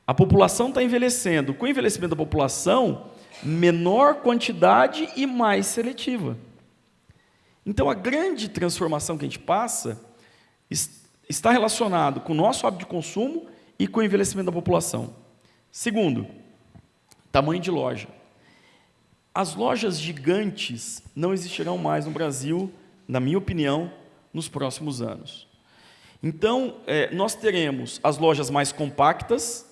A população está envelhecendo. Com o envelhecimento da população, menor quantidade e mais seletiva. Então, a grande transformação que a gente passa está relacionado com o nosso hábito de consumo e com o envelhecimento da população. Segundo, tamanho de loja. As lojas gigantes não existirão mais no Brasil, na minha opinião, nos próximos anos. Então, nós teremos as lojas mais compactas,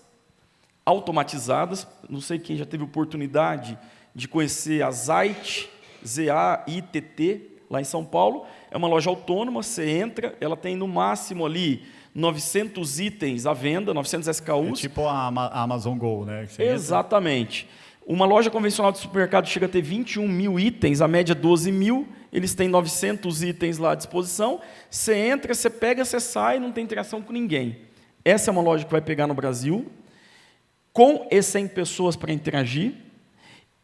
automatizadas. Não sei quem já teve oportunidade de conhecer a Zait, Z-A-I-T-T, lá em São Paulo. É uma loja autônoma, você entra, ela tem no máximo ali 900 itens à venda, 900 SKUs. É tipo a Amazon Go, né? Exatamente. Uma loja convencional de supermercado chega a ter 21 mil itens, a média 12 mil, eles têm 900 itens lá à disposição. Você entra, você pega, você sai, não tem interação com ninguém. Essa é uma loja que vai pegar no Brasil, com e sem pessoas para interagir,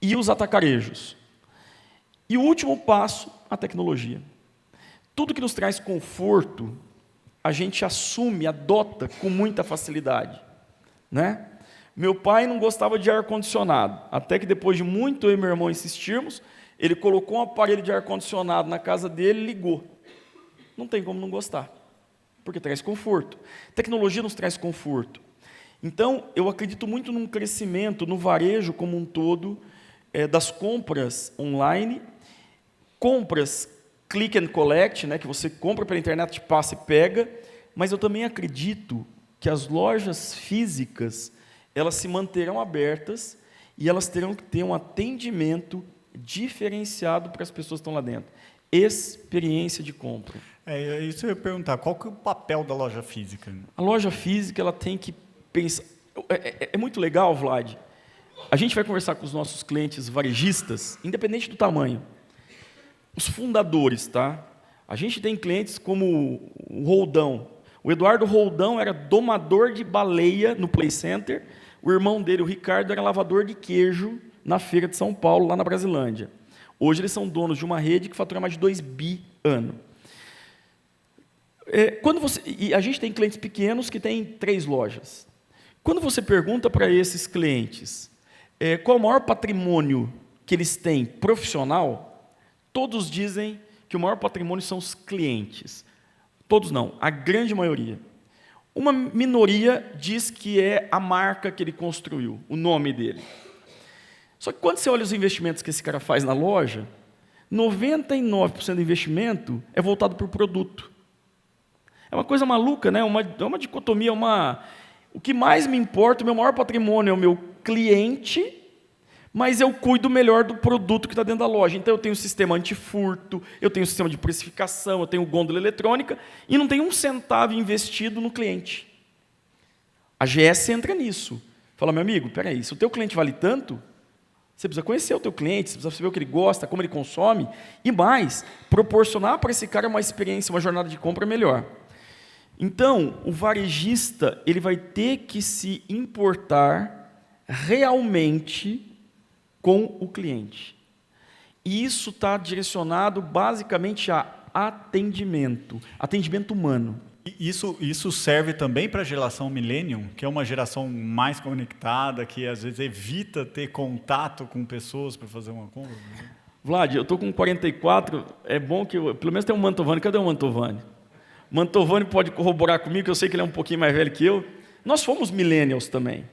e os atacarejos. E o último passo, a tecnologia. Tudo que nos traz conforto, a gente assume, adota com muita facilidade, né? Meu pai não gostava de ar-condicionado, até que depois de muito eu e meu irmão insistirmos, ele colocou um aparelho de ar-condicionado na casa dele e ligou. Não tem como não gostar, porque traz conforto. Tecnologia nos traz conforto. Então, eu acredito muito num crescimento no varejo como um todo, das compras online, compras click and collect, né, que você compra pela internet, passa e pega, mas eu também acredito que as lojas físicas, elas se manterão abertas e elas terão que ter um atendimento diferenciado para as pessoas que estão lá dentro. Experiência de compra. Isso eu ia perguntar, qual que é o papel da loja física? A loja física, ela tem que pensar... É muito legal, Vlad. A gente vai conversar com os nossos clientes varejistas, independente do tamanho. Os fundadores, tá? A gente tem clientes como o Roldão. O Eduardo Roldão era domador de baleia no Play Center. O irmão dele, o Ricardo, era lavador de queijo na feira de São Paulo, lá na Brasilândia. Hoje eles são donos de uma rede que fatura mais de 2 bi ano. E a gente tem clientes pequenos que têm 3 lojas. Quando você pergunta para esses clientes qual é o maior patrimônio que eles têm profissional, todos dizem que o maior patrimônio são os clientes. Todos não, a grande maioria. Uma minoria diz que é a marca que ele construiu, o nome dele. Só que quando você olha os investimentos que esse cara faz na loja, 99% do investimento é voltado para o produto. É uma coisa maluca, né? É uma dicotomia, o que mais me importa, o meu maior patrimônio é o meu cliente, mas eu cuido melhor do produto que está dentro da loja. Então, eu tenho um sistema antifurto, eu tenho um sistema de precificação, eu tenho gôndola eletrônica, e não tenho um centavo investido no cliente. A GS entra nisso. Fala, meu amigo, peraí, se o teu cliente vale tanto, você precisa conhecer o teu cliente, você precisa saber o que ele gosta, como ele consome, e mais, proporcionar para esse cara uma experiência, uma jornada de compra melhor. Então, o varejista, ele vai ter que se importar realmente com o cliente. E isso está direcionado basicamente a atendimento humano. Isso serve também para a geração Millennium, que é uma geração mais conectada, que às vezes evita ter contato com pessoas para fazer uma compra? Vlad, eu estou com 44, é bom que pelo menos tem um Mantovani. Cadê o Mantovani? Mantovani pode corroborar comigo, que eu sei que ele é um pouquinho mais velho que eu. Nós fomos millennials também.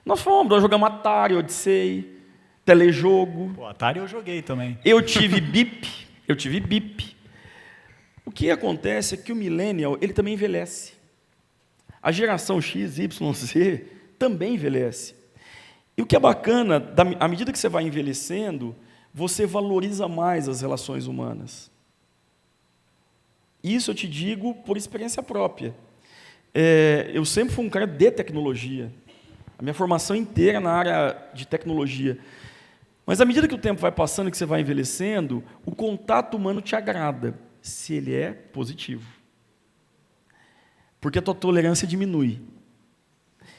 Nós jogamos Atari, Odyssey, telejogo. Pô, Atari eu joguei também. Eu tive bip. O que acontece é que o millennial, ele também envelhece. A geração X, Y, Z também envelhece. E o que é bacana, à medida que você vai envelhecendo, você valoriza mais as relações humanas. Isso eu te digo por experiência própria. Eu sempre fui um cara de tecnologia. A minha formação inteira na área de tecnologia. Mas à medida que o tempo vai passando e que você vai envelhecendo, o contato humano te agrada, se ele é positivo. Porque a tua tolerância diminui.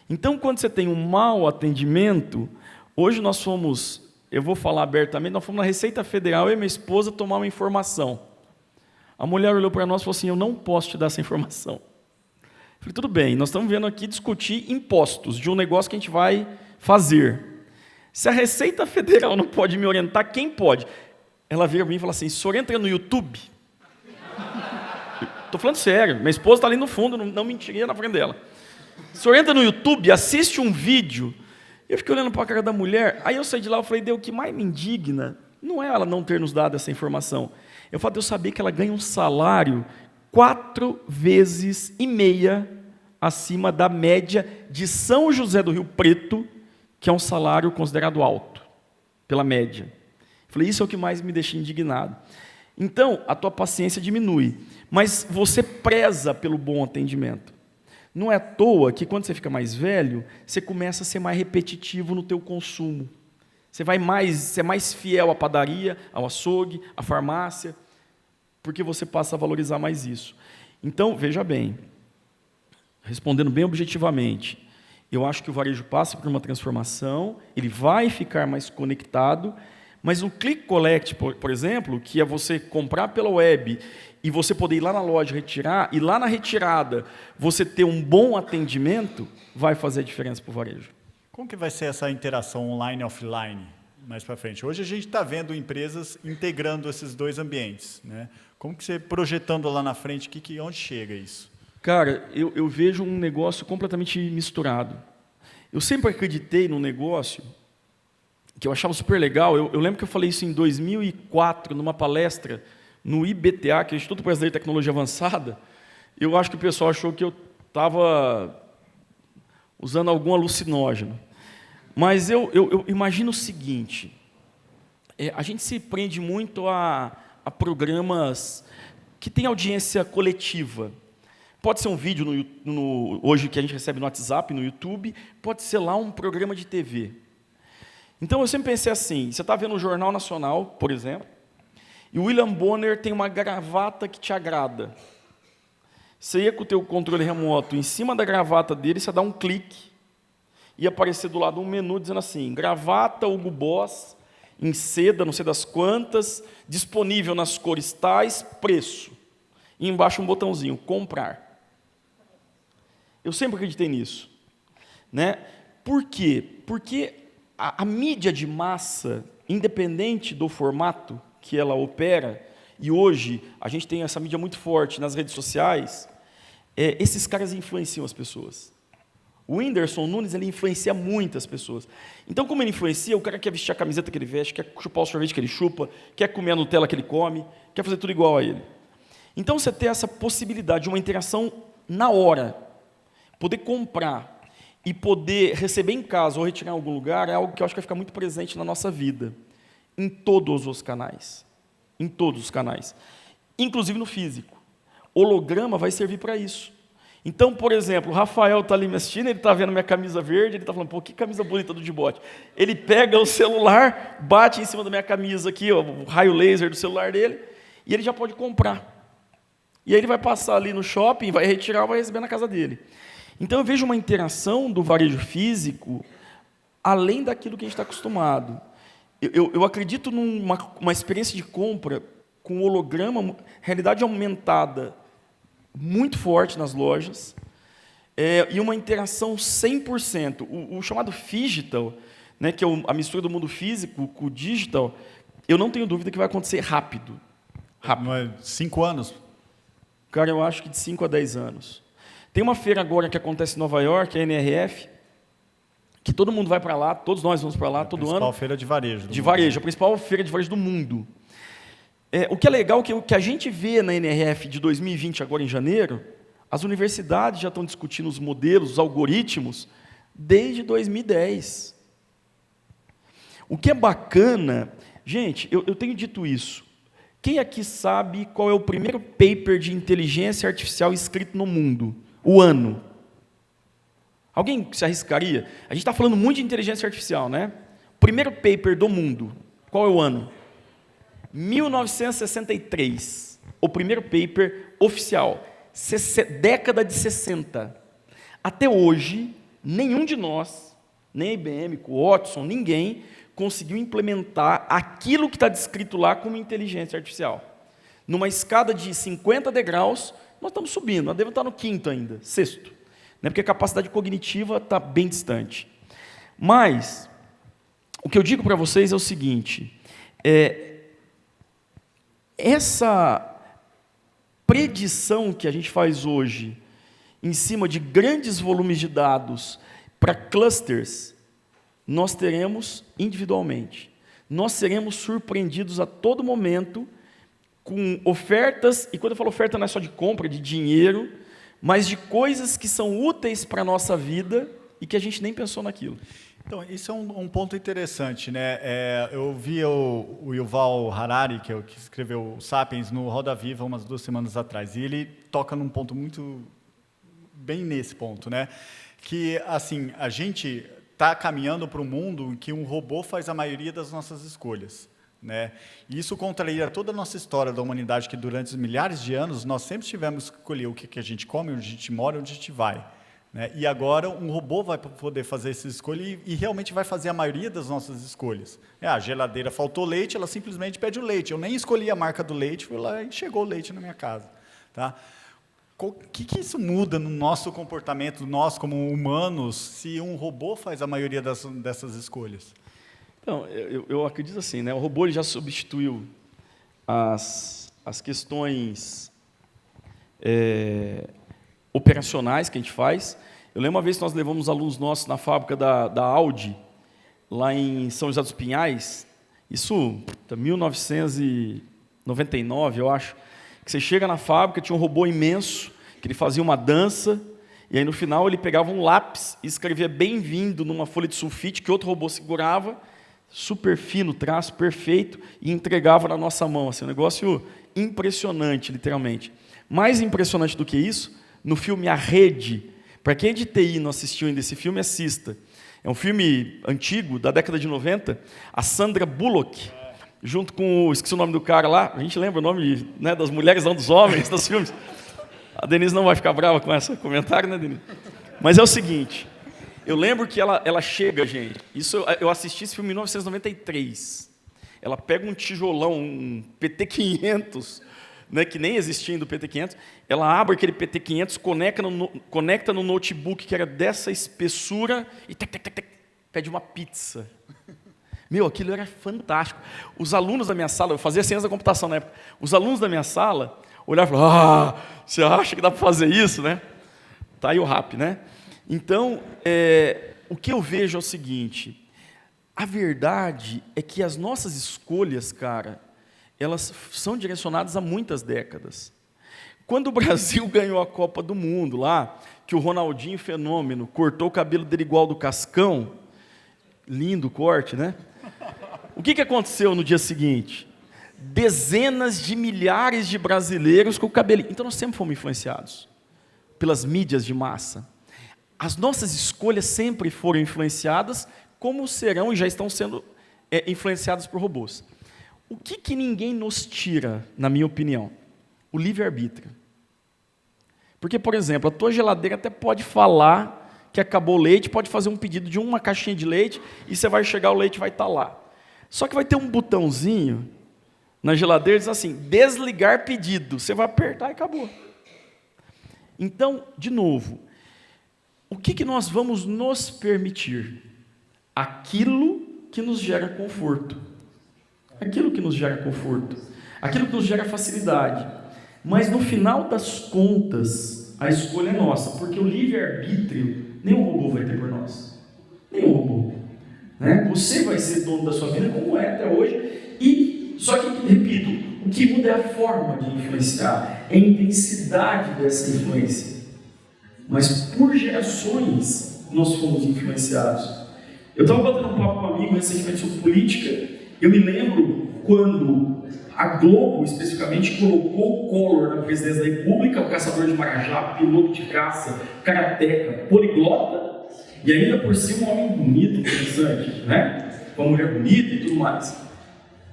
Então, quando você tem um mau atendimento, hoje nós fomos, eu vou falar abertamente, nós fomos na Receita Federal, eu e minha esposa tomar uma informação. A mulher olhou para nós e falou assim, eu não posso te dar essa informação. Falei, tudo bem, nós estamos vendo aqui discutir impostos de um negócio que a gente vai fazer. Se a Receita Federal não pode me orientar, quem pode? Ela vira para mim e fala assim, o senhor entra no YouTube? Estou falando sério, minha esposa está ali no fundo, não mentiria na frente dela. O senhor entra no YouTube, assiste um vídeo, eu fiquei olhando para a cara da mulher, aí eu saí de lá e falei, o que mais me indigna não é ela não ter nos dado essa informação, é o fato de eu saber que ela ganha um salário 4,5 vezes acima da média de São José do Rio Preto, que é um salário considerado alto, pela média. Eu falei, isso é o que mais me deixa indignado. Então, a tua paciência diminui, mas você preza pelo bom atendimento. Não é à toa que, quando você fica mais velho, você começa a ser mais repetitivo no teu consumo. Você vai ser mais fiel à padaria, ao açougue, à farmácia, porque você passa a valorizar mais isso. Então, veja bem, respondendo bem objetivamente, eu acho que o varejo passa por uma transformação, ele vai ficar mais conectado, mas o click collect, por exemplo, que é você comprar pela web e você poder ir lá na loja retirar, e lá na retirada você ter um bom atendimento, vai fazer a diferença para o varejo. Como que vai ser essa interação online e offline mais para frente? Hoje a gente está vendo empresas integrando esses dois ambientes, né? Como que você, projetando lá na frente, onde chega isso? Cara, eu vejo um negócio completamente misturado. Eu sempre acreditei num negócio que eu achava super legal. Eu lembro que eu falei isso em 2004, numa palestra no IBTA, que é o Instituto Brasileiro de Tecnologia Avançada. Eu acho que o pessoal achou que eu estava usando algum alucinógeno. Mas eu imagino o seguinte, a gente se prende muito a programas que têm audiência coletiva. Pode ser um vídeo hoje que a gente recebe no WhatsApp, no YouTube, pode ser lá um programa de TV. Então eu sempre pensei assim, você está vendo o Jornal Nacional, por exemplo, e o William Bonner tem uma gravata que te agrada. Você ia com o teu controle remoto em cima da gravata dele, você dá um clique, e aparecer do lado um menu dizendo assim, gravata Hugo Boss, em seda, não sei das quantas, disponível nas cores tais, preço. E embaixo um botãozinho, comprar. Eu sempre acreditei nisso. Né? Por quê? Porque a mídia de massa, independente do formato que ela opera, e hoje a gente tem essa mídia muito forte nas redes sociais, esses caras influenciam as pessoas. O Whindersson Nunes, ele influencia muitas pessoas. Então, como ele influencia, o cara quer vestir a camiseta que ele veste, quer chupar o sorvete que ele chupa, quer comer a Nutella que ele come, quer fazer tudo igual a ele. Então, você ter essa possibilidade de uma interação na hora, poder comprar e poder receber em casa ou retirar em algum lugar, é algo que eu acho que vai ficar muito presente na nossa vida, em todos os canais. Em todos os canais. Inclusive no físico. Holograma vai servir para isso. Então, por exemplo, o Rafael está ali me assistindo, ele está vendo minha camisa verde, ele está falando, pô, que camisa bonita do Dibote. Ele pega o celular, bate em cima da minha camisa aqui, ó, o raio laser do celular dele, e ele já pode comprar. E aí ele vai passar ali no shopping, vai retirar, vai receber na casa dele. Então, eu vejo uma interação do varejo físico além daquilo que a gente está acostumado. Eu acredito numa experiência de compra com holograma, realidade aumentada, muito forte nas lojas, e uma interação 100%. O chamado phygital, né, que é a mistura do mundo físico com o digital, eu não tenho dúvida que vai acontecer rápido. 5 anos? Cara, eu acho que de 5 a 10 anos. Tem uma feira agora que acontece em Nova York, a NRF, que todo mundo vai para lá, todos nós vamos para lá todo ano. A principal feira de varejo. De varejo, a principal feira de varejo do mundo. O que é legal, que o que a gente vê na NRF de 2020, agora em janeiro, as universidades já estão discutindo os modelos, os algoritmos, desde 2010. O que é bacana, gente, eu tenho dito isso, quem aqui sabe qual é o primeiro paper de inteligência artificial escrito no mundo? O ano. Alguém se arriscaria? A gente está falando muito de inteligência artificial, né? Primeiro paper do mundo, qual é o ano? 1963, o primeiro paper oficial, década de 60. Até hoje, nenhum de nós, nem a IBM, o Watson, ninguém conseguiu implementar aquilo que está descrito lá como inteligência artificial. Numa escada de 50 degraus, Nós estamos subindo, nós devemos estar no quinto ainda, sexto, né? Porque a capacidade cognitiva está bem distante. Mas, o que eu digo para vocês é o seguinte, essa predição que a gente faz hoje, em cima de grandes volumes de dados, para clusters, nós teremos individualmente. Nós seremos surpreendidos a todo momento com ofertas, e quando eu falo oferta não é só de compra, de dinheiro, mas de coisas que são úteis para a nossa vida e que a gente nem pensou naquilo. Então, isso é um ponto interessante, né? Eu vi o Yuval Harari, que escreveu o Sapiens, no Roda Viva, umas 2 semanas atrás, e ele toca num ponto muito bem nesse ponto, né? Que, assim, a gente está caminhando para um mundo em que um robô faz a maioria das nossas escolhas, né? E isso contraria toda a nossa história da humanidade, que durante milhares de anos nós sempre tivemos que escolher o que a gente come, onde a gente mora, onde a gente vai, né? E agora um robô vai poder fazer essa escolha e realmente vai fazer a maioria das nossas escolhas. A geladeira faltou leite, ela simplesmente pede o leite. Eu nem escolhi a marca do leite, fui lá e chegou o leite na minha casa, tá? O que isso muda no nosso comportamento, nós como humanos, se um robô faz a maioria dessas escolhas? Então, eu acredito assim, né? O robô ele já substituiu as questões operacionais que a gente faz. Eu lembro uma vez que nós levamos alunos nossos na fábrica da Audi, lá em São José dos Pinhais, isso em 1999, eu acho, que você chega na fábrica, tinha um robô imenso, que ele fazia uma dança, e aí no final ele pegava um lápis e escrevia bem-vindo numa folha de sulfite, que outro robô segurava, super fino, traço perfeito, e entregava na nossa mão. Assim, um negócio impressionante, literalmente. Mais impressionante do que isso, no filme A Rede, para quem é de TI não assistiu ainda esse filme, assista. É um filme antigo, da década de 90, a Sandra Bullock, junto com, esqueci o nome do cara lá, a gente lembra o nome, né, das mulheres, não dos homens, dos filmes. A Denise não vai ficar brava com esse comentário, né, Denise? Mas é o seguinte, eu lembro que ela chega, gente, eu assisti esse filme em 1993, ela pega um tijolão, um PT-500, né, que nem existia ainda o PT-500, ela abre aquele PT-500, conecta no notebook que era dessa espessura e pede uma pizza. Meu, aquilo era fantástico. Os alunos da minha sala, eu fazia ciência da computação na época, os alunos da minha sala olhavam e falavam, você acha que dá para fazer isso, né? Tá aí o rap, né? Então, o que eu vejo é o seguinte, a verdade é que as nossas escolhas, cara, elas são direcionadas há muitas décadas. Quando o Brasil ganhou a Copa do Mundo lá, que o Ronaldinho Fenômeno cortou o cabelo dele igual do Cascão, lindo corte, né? O que aconteceu no dia seguinte? Dezenas de milhares de brasileiros com o cabelo. Então nós sempre fomos influenciados pelas mídias de massa. As nossas escolhas sempre foram influenciadas, como serão e já estão sendo influenciadas por robôs. O que ninguém nos tira, na minha opinião? O livre-arbítrio. Porque, por exemplo, a tua geladeira até pode falar que acabou o leite, pode fazer um pedido de uma caixinha de leite, e você vai chegar, o leite vai estar lá. Só que vai ter um botãozinho na geladeira, diz assim, desligar pedido. Você vai apertar e acabou. Então, de novo, o que nós vamos nos permitir? Aquilo que nos gera conforto. Aquilo que nos gera conforto. Aquilo que nos gera facilidade. Mas, no final das contas, a escolha é nossa, porque o livre-arbítrio nenhum robô vai ter por nós. Nenhum robô. Né? Você vai ser dono da sua vida, como é até hoje, só que, repito, o que muda é a forma de influenciar, é a intensidade dessa influência. Mas por gerações nós fomos influenciados. Eu estava batendo um papo com um amigo recentemente sobre política, eu me lembro quando a Globo, especificamente, colocou o Collor na presidência da República, o caçador de Marajá, piloto de caça, karateca, poliglota, e ainda por cima um homem bonito, interessante, né? Uma mulher bonita e tudo mais.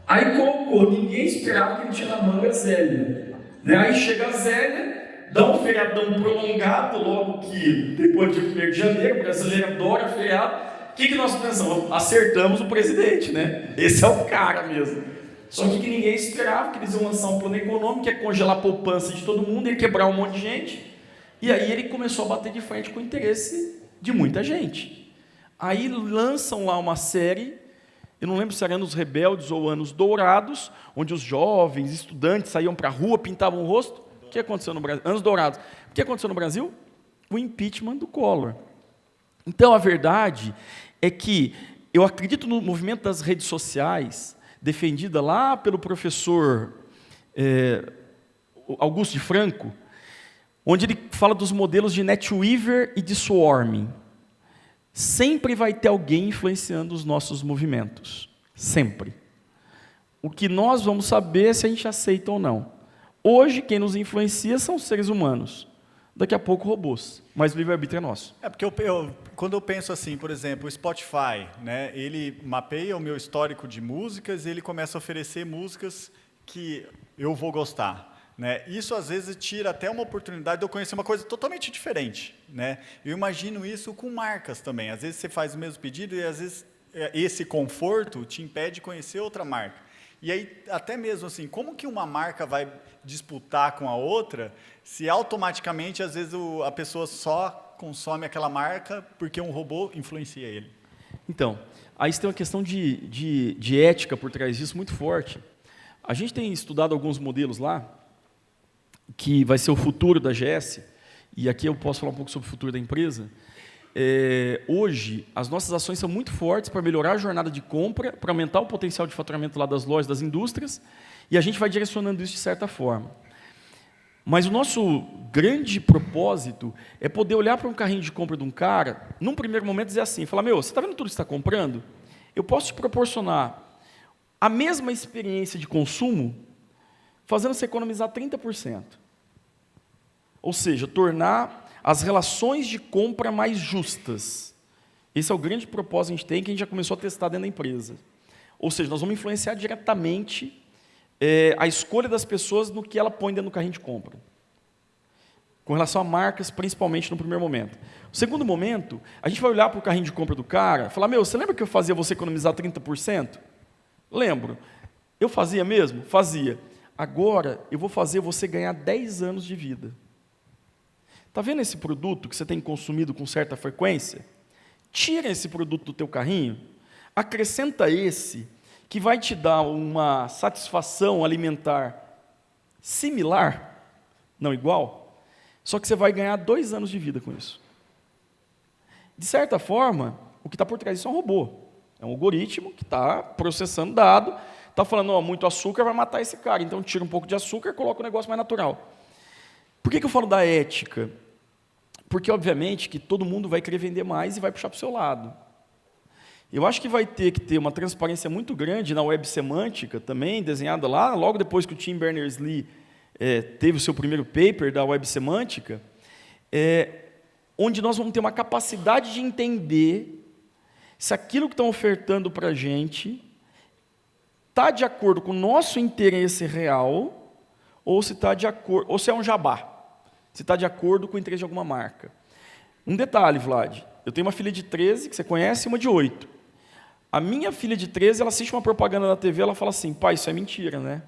Aí colocou, ninguém esperava que ele tinha na manga a Zélia. Né? Aí chega a Zélia, dá um feriadão prolongado, logo que depois de 1º de janeiro, o brasileiro adora feriado. O que nós pensamos? Acertamos o presidente, né? Esse é o cara mesmo. Só que ninguém esperava que eles iam lançar um plano econômico, que ia congelar a poupança de todo mundo, ia quebrar um monte de gente. E aí ele começou a bater de frente com o interesse de muita gente. Aí lançam lá uma série, eu não lembro se era Anos Rebeldes ou Anos Dourados, onde os jovens, estudantes saíam para a rua, pintavam o rosto. O que aconteceu no Brasil? Anos Dourados. O que aconteceu no Brasil? O impeachment do Collor. Então, a verdade é que eu acredito no movimento das redes sociais, defendida lá pelo professor Augusto de Franco, onde ele fala dos modelos de NetWeaver e de Swarming. Sempre vai ter alguém influenciando os nossos movimentos. Sempre. O que nós vamos saber é se a gente aceita ou não. Hoje, quem nos influencia são os seres humanos. Daqui a pouco, robôs. Mas o livre-arbítrio é nosso. É porque quando eu penso assim, por exemplo, o Spotify, né, ele mapeia o meu histórico de músicas e ele começa a oferecer músicas que eu vou gostar. Né? Isso, às vezes, tira até uma oportunidade de eu conhecer uma coisa totalmente diferente. Né? Eu imagino isso com marcas também. Às vezes, você faz o mesmo pedido e, às vezes, esse conforto te impede de conhecer outra marca. E aí, até mesmo assim, como que uma marca vai disputar com a outra se automaticamente, às vezes, a pessoa só consome aquela marca porque um robô influencia ele? Então, aí você tem uma questão de ética por trás disso muito forte. A gente tem estudado alguns modelos lá, que vai ser o futuro da GS, e aqui eu posso falar um pouco sobre o futuro da empresa. Hoje, as nossas ações são muito fortes para melhorar a jornada de compra, para aumentar o potencial de faturamento lá das lojas, das indústrias, e a gente vai direcionando isso de certa forma. Mas o nosso grande propósito é poder olhar para um carrinho de compra de um cara, num primeiro momento dizer assim, falar, você está vendo tudo que você está comprando? Eu posso te proporcionar a mesma experiência de consumo, fazendo você economizar 30%. Ou seja, tornar as relações de compra mais justas. Esse é o grande propósito que a gente tem, que a gente já começou a testar dentro da empresa. Ou seja, nós vamos influenciar diretamente a escolha das pessoas no que ela põe dentro do carrinho de compra. Com relação a marcas, principalmente no primeiro momento. No segundo momento, a gente vai olhar para o carrinho de compra do cara e falar, você lembra que eu fazia você economizar 30%? Lembro. Eu fazia mesmo? Fazia. Agora, eu vou fazer você ganhar 10 anos de vida. Está vendo esse produto que você tem consumido com certa frequência? Tira esse produto do teu carrinho, acrescenta esse, que vai te dar uma satisfação alimentar similar, não igual, só que você vai ganhar 2 anos de vida com isso. De certa forma, o que está por trás disso é um robô. É um algoritmo que está processando dado, está falando, muito açúcar vai matar esse cara, então tira um pouco de açúcar e coloca um negócio mais natural. Por que eu falo da ética? Porque, obviamente, que todo mundo vai querer vender mais e vai puxar para o seu lado. Eu acho que vai ter que ter uma transparência muito grande na web semântica também, desenhada lá, logo depois que o Tim Berners-Lee teve o seu primeiro paper da web semântica, onde nós vamos ter uma capacidade de entender se aquilo que estão ofertando para a gente está de acordo com o nosso interesse real ou se está de acordo, ou se é um jabá, se está de acordo com o interesse de alguma marca. Um detalhe, Vlad, eu tenho uma filha de 13, que você conhece, e uma de 8. A minha filha de 13, ela assiste uma propaganda na TV, ela fala assim, pai, isso é mentira, né?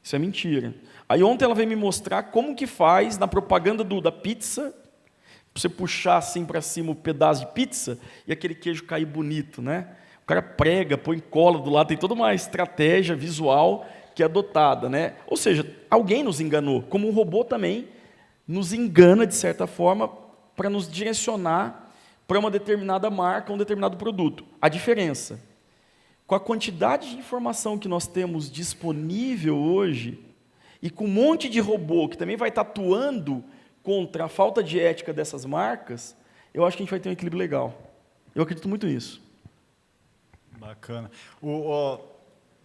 Isso é mentira. Aí ontem ela veio me mostrar como que faz na propaganda da pizza, você puxar assim para cima o pedaço de pizza e aquele queijo cair bonito, né? O cara prega, põe cola do lado, tem toda uma estratégia visual que é adotada, né? Ou seja, alguém nos enganou, como um robô também nos engana, de certa forma, para nos direcionar para uma determinada marca, um determinado produto. A diferença, com a quantidade de informação que nós temos disponível hoje, e com um monte de robô que também vai estar atuando contra a falta de ética dessas marcas, eu acho que a gente vai ter um equilíbrio legal. Eu acredito muito nisso. Bacana.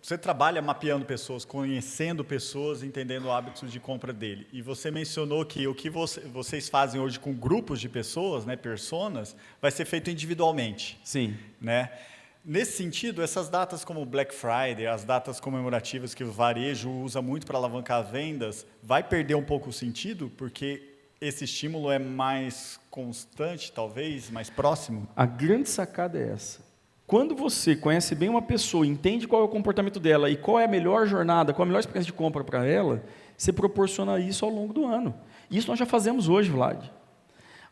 Você trabalha mapeando pessoas, conhecendo pessoas, entendendo hábitos de compra dele. E você mencionou que o que vocês fazem hoje com grupos de pessoas, né, personas, vai ser feito individualmente. Sim. Né? Nesse sentido, essas datas como Black Friday, as datas comemorativas que o varejo usa muito para alavancar vendas, vai perder um pouco o sentido, porque esse estímulo é mais constante, talvez, mais próximo? A grande sacada é essa. Quando você conhece bem uma pessoa, entende qual é o comportamento dela e qual é a melhor jornada, qual é a melhor experiência de compra para ela, você proporciona isso ao longo do ano. Isso nós já fazemos hoje, Vlad.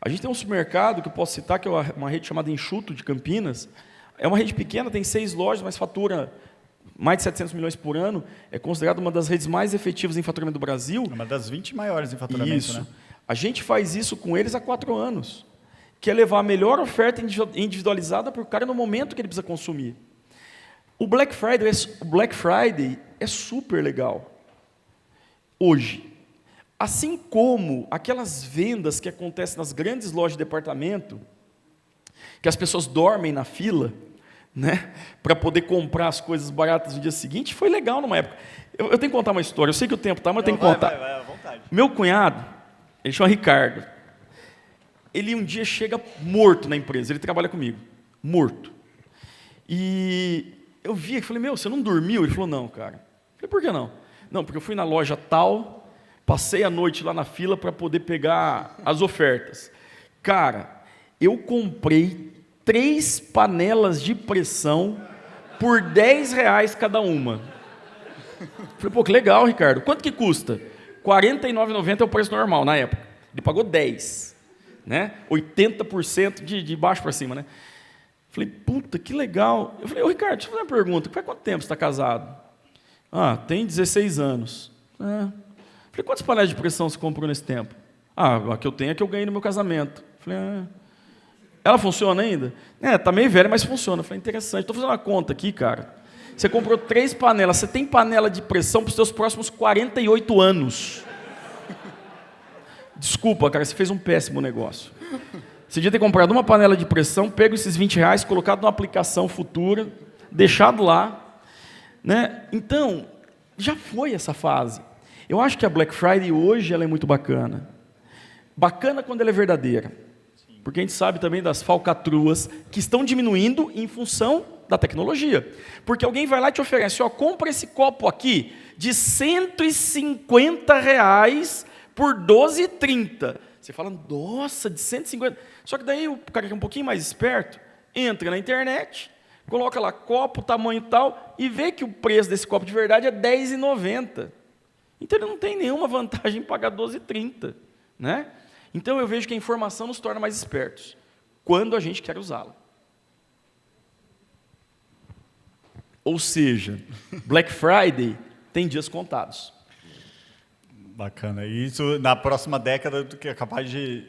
A gente tem um supermercado, que eu posso citar, que é uma rede chamada Enxuto, de Campinas. É uma rede pequena, tem 6 lojas, mas fatura mais de 700 milhões por ano. É considerada uma das redes mais efetivas em faturamento do Brasil. É uma das 20 maiores em faturamento, Isso. né? A gente faz isso com eles há 4 anos, que é levar a melhor oferta individualizada para o cara no momento que ele precisa consumir. O Black Friday é super legal. Hoje. Assim como aquelas vendas que acontecem nas grandes lojas de departamento, que as pessoas dormem na fila, né, para poder comprar as coisas baratas no dia seguinte, foi legal numa época. Eu tenho que contar uma história, eu sei que o tempo está, mas eu tenho que contar. Vai, à vontade. Meu cunhado, ele chama Ricardo, ele um dia chega morto na empresa, ele trabalha comigo, morto. E eu vi, falei, meu, você não dormiu? Ele falou, não, cara. Eu falei, por que não? Não, porque eu fui na loja tal, passei a noite lá na fila para poder pegar as ofertas. Cara, eu comprei 3 panelas de pressão por R$10 cada uma. Falei, pô, que legal, Ricardo. Quanto que custa? R$ 49,90 é o preço normal na época. Ele pagou 10, né? 80% de baixo para cima, né? Falei, puta, que legal. Eu falei, ô Ricardo, deixa eu fazer uma pergunta. Faz quanto tempo você está casado? Ah, tem 16 anos. Falei, quantas panelas de pressão você comprou nesse tempo? Ah, a que eu tenho é que eu ganhei no meu casamento. Falei, ela funciona ainda? Tá meio velha, mas funciona. Falei, interessante. Estou fazendo uma conta aqui, cara. Você comprou 3 panelas, você tem panela de pressão para os seus próximos 48 anos. Desculpa, cara, você fez um péssimo negócio. Você devia ter comprado uma panela de pressão, pego esses R$20, colocado numa aplicação futura, deixado lá, né? Então, já foi essa fase. Eu acho que a Black Friday hoje ela é muito bacana. Bacana quando ela é verdadeira. Porque a gente sabe também das falcatruas que estão diminuindo em função da tecnologia. Porque alguém vai lá e te oferece, compra esse copo aqui de R$150 por R$12,30. Você fala, nossa, de 150. Só que daí o cara que é um pouquinho mais esperto, entra na internet, coloca lá copo, tamanho tal, e vê que o preço desse copo de verdade é R$10,90. Então ele não tem nenhuma vantagem em pagar R$12,30. Né? Então eu vejo que a informação nos torna mais espertos, quando a gente quer usá-la. Ou seja, Black Friday tem dias contados. Bacana. E isso, na próxima década, que é capaz de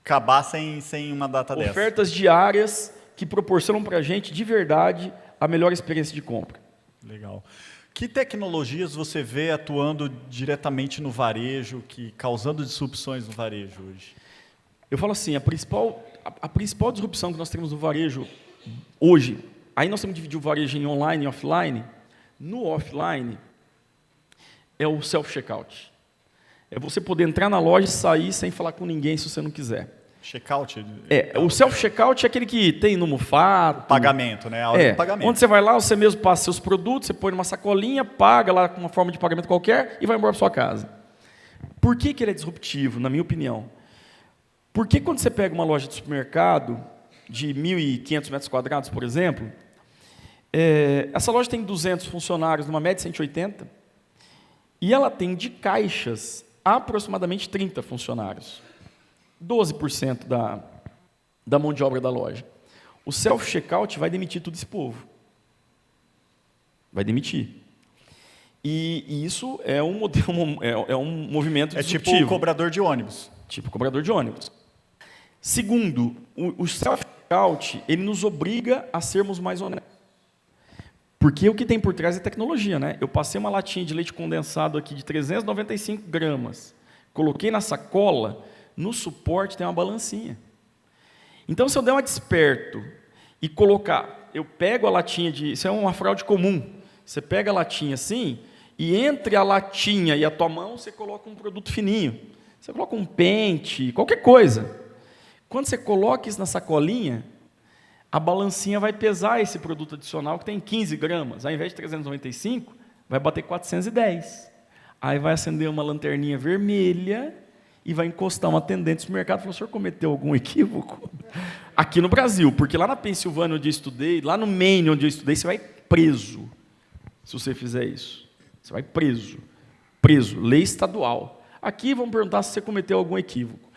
acabar sem uma data dessa. Ofertas diárias que proporcionam para a gente, de verdade, a melhor experiência de compra. Legal. Que tecnologias você vê atuando diretamente no varejo, causando disrupções no varejo hoje? Eu falo assim, a principal disrupção que nós temos no varejo hoje, aí nós temos que dividir o varejo em online e offline. No offline, é o self-checkout. É você poder entrar na loja e sair sem falar com ninguém se você não quiser. Checkout? O self-checkout é aquele que tem no Mufato. Pagamento, né? A hora do pagamento. Onde você vai lá, você mesmo passa seus produtos, você põe numa sacolinha, paga lá com uma forma de pagamento qualquer e vai embora para sua casa. Por que ele é disruptivo, na minha opinião? Porque quando você pega uma loja de supermercado de 1.500 metros quadrados, por exemplo, essa loja tem 200 funcionários, numa média de 180, e ela tem de caixas aproximadamente 30 funcionários. 12% da mão de obra da loja. O self-checkout vai demitir todo esse povo. Vai demitir. E isso é um movimento disruptivo. É tipo cobrador de ônibus. Tipo cobrador de ônibus. Segundo, o self-checkout, ele nos obriga a sermos mais honestos. Porque o que tem por trás é tecnologia, né? Eu passei uma latinha de leite condensado aqui de 395 gramas, coloquei na sacola, no suporte tem uma balancinha. Então, se eu der uma desperto e colocar, eu pego a latinha isso é uma fraude comum, você pega a latinha assim, e entre a latinha e a tua mão, você coloca um produto fininho. Você coloca um pente, qualquer coisa. Quando você coloca isso na sacolinha, a balancinha vai pesar esse produto adicional que tem 15 gramas. Ao invés de 395, vai bater 410. Aí vai acender uma lanterninha vermelha e vai encostar uma atendente do supermercado e falar, o senhor cometeu algum equívoco? Aqui no Brasil, porque lá na Pensilvânia, onde eu estudei, lá no Maine, onde eu estudei, você vai preso se você fizer isso. Você vai preso. Preso. Lei estadual. Aqui vão perguntar se você cometeu algum equívoco.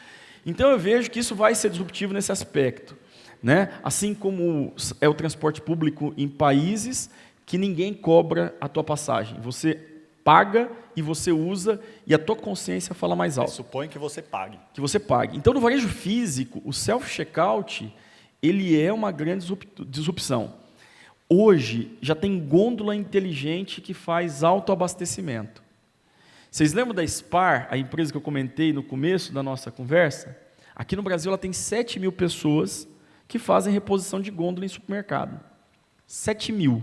Então eu vejo que isso vai ser disruptivo nesse aspecto, né? Assim como é o transporte público em países que ninguém cobra a tua passagem. Você paga e você usa e a tua consciência fala mais alto. Supõe que você pague. Que você pague. Então, no varejo físico, o self-checkout, ele é uma grande disrupção. Hoje, já tem gôndola inteligente que faz autoabastecimento. Vocês lembram da Spar, a empresa que eu comentei no começo da nossa conversa? Aqui no Brasil, ela tem 7 mil pessoas que fazem reposição de gôndola em supermercado. 7 mil.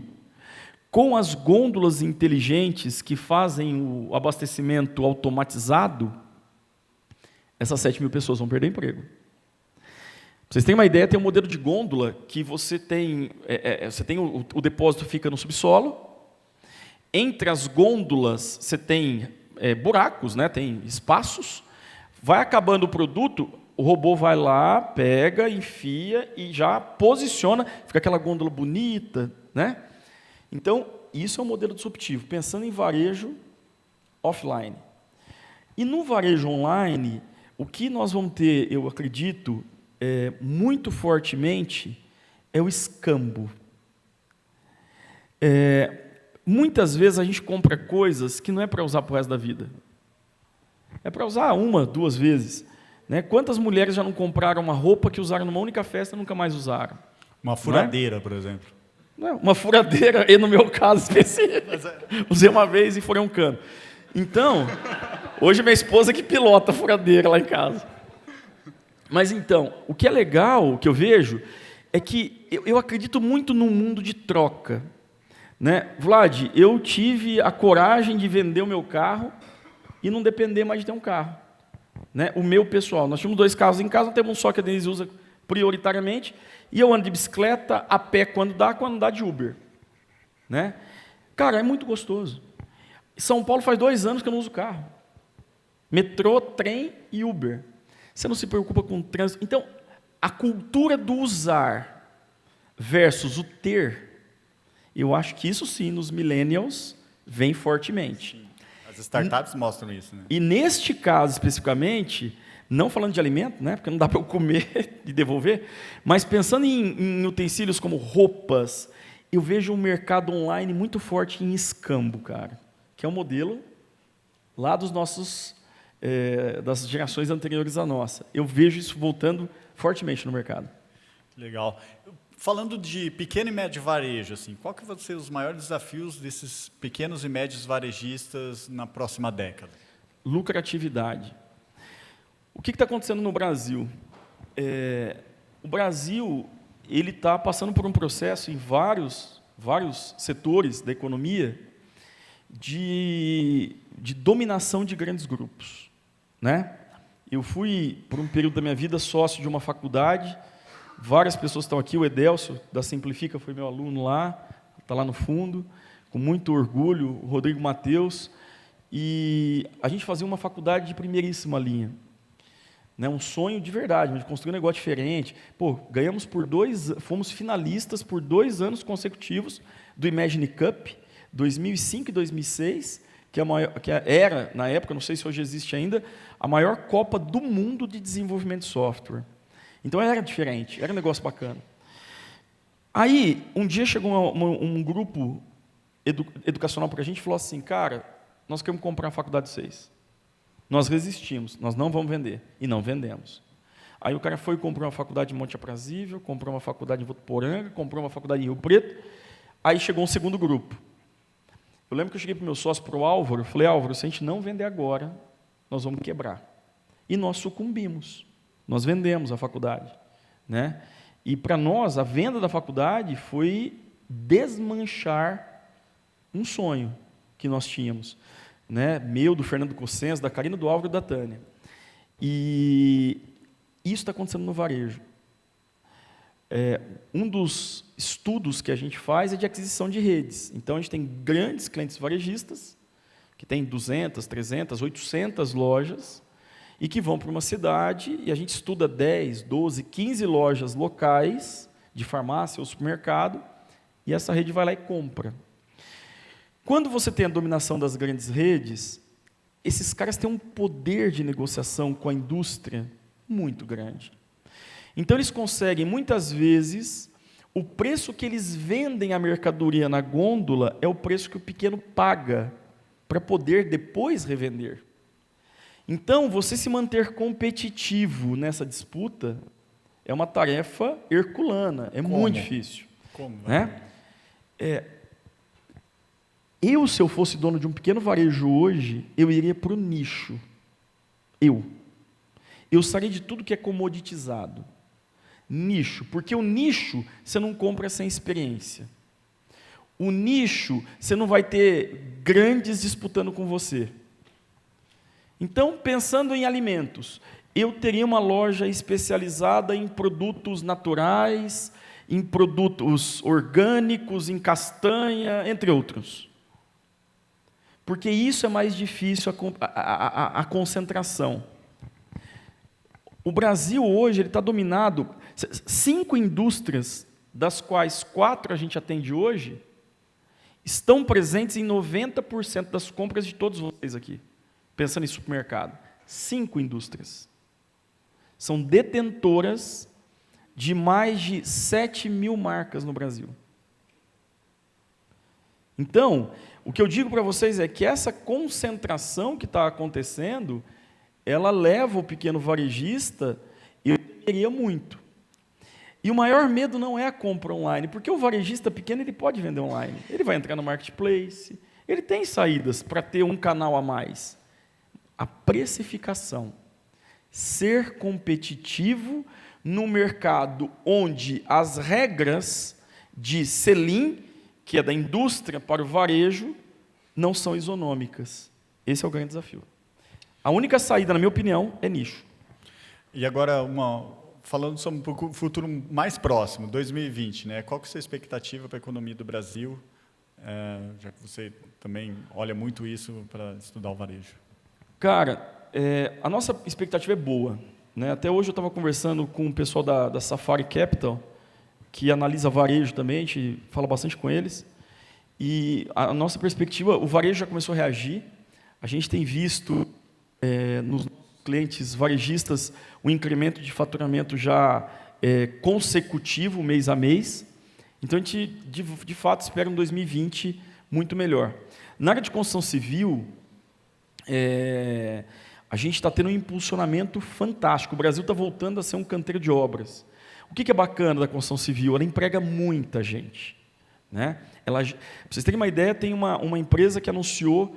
Com as gôndolas inteligentes que fazem o abastecimento automatizado, essas 7 mil pessoas vão perder emprego. Pra vocês terem uma ideia, tem um modelo de gôndola que você tem, o depósito fica no subsolo, entre as gôndolas você tem buracos, né, tem espaços, vai acabando o produto, o robô vai lá, pega, enfia e já posiciona, fica aquela gôndola bonita, né? Então, isso é um modelo disruptivo, pensando em varejo offline. E no varejo online, o que nós vamos ter, eu acredito, muito fortemente, é o escambo. Muitas vezes a gente compra coisas que não é para usar para o resto da vida. É para usar 1, 2 vezes. Né? Quantas mulheres já não compraram uma roupa que usaram numa única festa e nunca mais usaram? Uma furadeira, por exemplo. Não, uma furadeira, e no meu caso específico, usei uma vez e furei um cano. Então, hoje minha esposa que pilota a furadeira lá em casa. Mas então, o que é legal, o que eu vejo, é que eu acredito muito num mundo de troca. Né? Vlad, eu tive a coragem de vender o meu carro e não depender mais de ter um carro. Né? O meu pessoal, nós tínhamos 2 carros em casa, não temos um só que a Denise usa prioritariamente, e eu ando de bicicleta, a pé quando dá de Uber. Né? Cara, é muito gostoso. São Paulo faz 2 anos que eu não uso carro. Metrô, trem e Uber. Você não se preocupa com o trânsito. Então, a cultura do usar versus o ter, eu acho que isso sim, nos millennials, vem fortemente. Sim. As startups mostram isso. Né? E neste caso, especificamente, não falando de alimento, né, porque não dá para eu comer e devolver, mas pensando em utensílios como roupas, eu vejo um mercado online muito forte em escambo, cara, que é um modelo lá dos nossos, das gerações anteriores à nossa. Eu vejo isso voltando fortemente no mercado. Legal. Falando de pequeno e médio varejo, assim, qual que vão ser os maiores desafios desses pequenos e médios varejistas na próxima década? Lucratividade. O que está acontecendo no Brasil? O Brasil ele está passando por um processo em vários setores da economia de dominação de grandes grupos. Né? Eu fui, por um período da minha vida, sócio de uma faculdade. Várias pessoas estão aqui, o Edelcio, da Simplifica, foi meu aluno lá, está lá no fundo, com muito orgulho, o Rodrigo Mateus, e a gente fazia uma faculdade de primeiríssima linha. Né, um sonho de verdade, de construir um negócio diferente. Pô, ganhamos fomos finalistas por 2 anos consecutivos do Imagine Cup, 2005 e 2006, que era, na época, não sei se hoje existe ainda, a maior Copa do mundo de desenvolvimento de software. Então era diferente, era um negócio bacana. Aí, um dia chegou um grupo educacional para a gente e falou assim, cara, nós queremos comprar a faculdade de vocês. Nós resistimos, nós não vamos vender. E não vendemos. Aí o cara foi e comprou uma faculdade em Monte Aprazível, comprou uma faculdade em Votuporanga, comprou uma faculdade em Rio Preto. Aí chegou um segundo grupo. Eu lembro que eu cheguei para o meu sócio, para o Álvaro, falei, Álvaro, se a gente não vender agora, nós vamos quebrar. E nós sucumbimos. Nós vendemos a faculdade. Né? E para nós, a venda da faculdade foi desmanchar um sonho que nós tínhamos. Né, meu, do Fernando Cossenza, da Karina, do Álvaro e da Tânia. E isso está acontecendo no varejo. Um dos estudos que a gente faz é de aquisição de redes. Então, a gente tem grandes clientes varejistas, que têm 200, 300, 800 lojas, e que vão para uma cidade e a gente estuda 10, 12, 15 lojas locais de farmácia ou supermercado e essa rede vai lá e compra. Quando você tem a dominação das grandes redes, esses caras têm um poder de negociação com a indústria muito grande. Então, eles conseguem, muitas vezes, o preço que eles vendem a mercadoria na gôndola é o preço que o pequeno paga para poder depois revender. Então, você se manter competitivo nessa disputa é uma tarefa herculana, é muito difícil. Como? Né? Eu, se eu fosse dono de um pequeno varejo hoje, eu iria para o nicho. Eu sairia de tudo que é comoditizado. Nicho, porque o nicho você não compra sem experiência. O nicho você não vai ter grandes disputando com você. Então, pensando em alimentos, eu teria uma loja especializada em produtos naturais, em produtos orgânicos, em castanha, entre outros. Porque isso é mais difícil, a concentração. O Brasil hoje está dominado, 5 indústrias, das quais 4 a gente atende hoje, estão presentes em 90% das compras de todos vocês aqui, pensando em supermercado. 5 indústrias. São detentoras de mais de 7 mil marcas no Brasil. Então, o que eu digo para vocês é que essa concentração que está acontecendo, ela leva o pequeno varejista, eu temeria muito. E o maior medo não é a compra online, porque o varejista pequeno ele pode vender online. Ele vai entrar no marketplace, ele tem saídas para ter um canal a mais. A precificação. Ser competitivo no mercado onde as regras de sell-in, que é da indústria para o varejo, não são isonômicas. Esse é o grande desafio. A única saída, na minha opinião, é nicho. E agora, falando sobre um futuro mais próximo, 2020, né? Qual que é a sua expectativa para a economia do Brasil, já que você também olha muito isso para estudar o varejo? Cara, a nossa expectativa é boa. Né? Até hoje eu estava conversando com o pessoal da Safari Capital, que analisa varejo também, a gente fala bastante com eles. E a nossa perspectiva, o varejo já começou a reagir. A gente tem visto nos clientes varejistas um incremento de faturamento já consecutivo, mês a mês. Então, a gente, de fato, espera um 2020 muito melhor. Na área de construção civil, a gente está tendo um impulsionamento fantástico. O Brasil está voltando a ser um canteiro de obras. O que é bacana da construção civil? Ela emprega muita gente. Né? Para vocês terem uma ideia, tem uma empresa que anunciou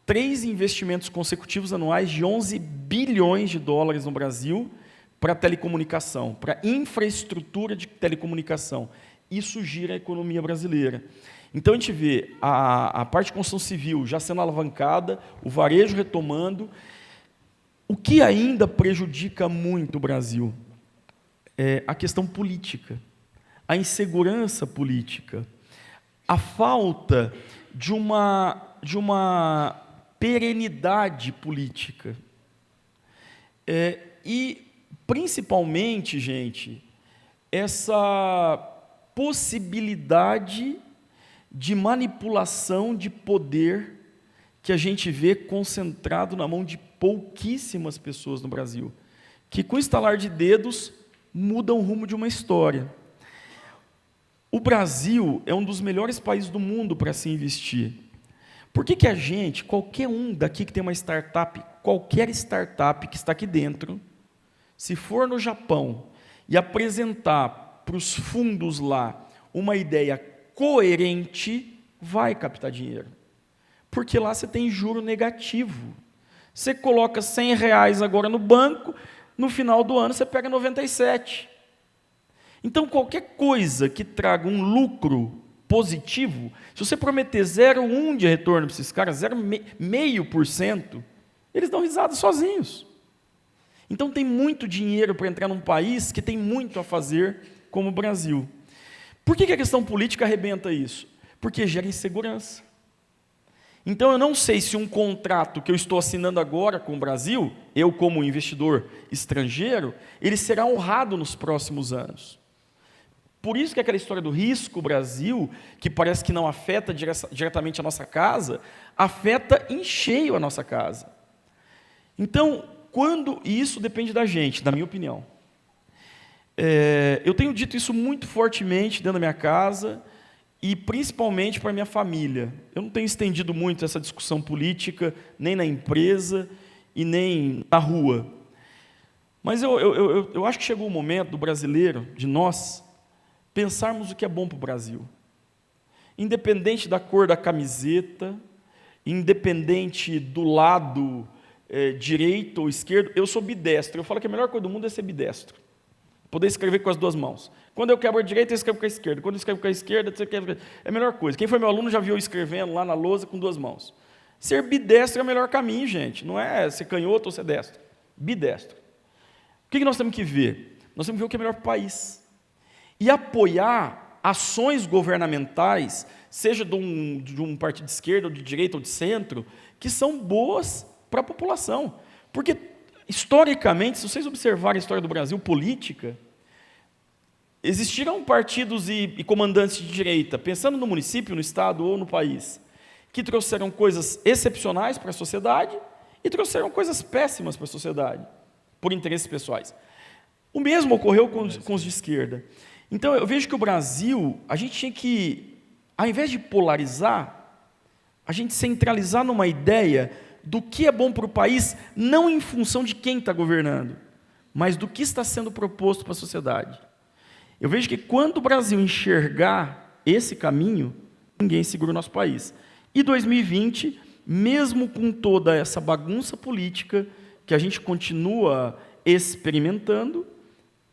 3 investimentos consecutivos anuais de 11 bilhões de dólares no Brasil para telecomunicação, para infraestrutura de telecomunicação. Isso gira a economia brasileira. Então, a gente vê a parte de construção civil já sendo alavancada, o varejo retomando. O que ainda prejudica muito o Brasil é a questão política, a insegurança política, a falta de uma perenidade política. E, principalmente, gente, essa possibilidade de manipulação de poder que a gente vê concentrado na mão de pouquíssimas pessoas no Brasil, que, com estalar de dedos, mudam o rumo de uma história. O Brasil é um dos melhores países do mundo para se investir. Por que a gente, qualquer um daqui que tem uma startup, qualquer startup que está aqui dentro, se for no Japão e apresentar para os fundos lá uma ideia coerente, vai captar dinheiro. Porque lá você tem juro negativo. Você coloca R$100 agora no banco, no final do ano você pega 97. Então, qualquer coisa que traga um lucro positivo, se você prometer 0,1 de retorno para esses caras, 0,5%, eles dão risada sozinhos. Então, tem muito dinheiro para entrar num país que tem muito a fazer, como o Brasil. Por que a questão política arrebenta isso? Porque gera insegurança. Então, eu não sei se um contrato que eu estou assinando agora com o Brasil, eu como investidor estrangeiro, ele será honrado nos próximos anos. Por isso que aquela história do risco Brasil, que parece que não afeta diretamente a nossa casa, afeta em cheio a nossa casa. Então, e isso depende da gente, na minha opinião. Eu tenho dito isso muito fortemente dentro da minha casa, e principalmente para a minha família. Eu não tenho estendido muito essa discussão política, nem na empresa e nem na rua. Mas eu acho que chegou o momento do brasileiro, de nós, pensarmos o que é bom para o Brasil. Independente da cor da camiseta, independente do lado direito ou esquerdo, eu sou bidestro. Eu falo que a melhor coisa do mundo é ser bidestro. Poder escrever com as duas mãos. Quando eu quebro a direita, eu escrevo com a esquerda. Quando eu escrevo com a esquerda, é a melhor coisa. Quem foi meu aluno já viu eu escrevendo lá na lousa com duas mãos. Ser bidestro é o melhor caminho, gente. Não é ser canhoto ou ser destro. Bidestro. O que nós temos que ver? Nós temos que ver o que é melhor para o país. E apoiar ações governamentais, seja de um partido de esquerda, ou de direita, ou de centro, que são boas para a população. Porque, historicamente, se vocês observarem a história do Brasil política, existiram partidos e comandantes de direita, pensando no município, no estado ou no país, que trouxeram coisas excepcionais para a sociedade e trouxeram coisas péssimas para a sociedade, por interesses pessoais. O mesmo ocorreu com os de esquerda. Então, eu vejo que o Brasil, a gente tinha que, ao invés de polarizar, a gente centralizar numa ideia do que é bom para o país, não em função de quem está governando, mas do que está sendo proposto para a sociedade. Eu vejo que quando o Brasil enxergar esse caminho, ninguém segura o nosso país. E 2020, mesmo com toda essa bagunça política que a gente continua experimentando,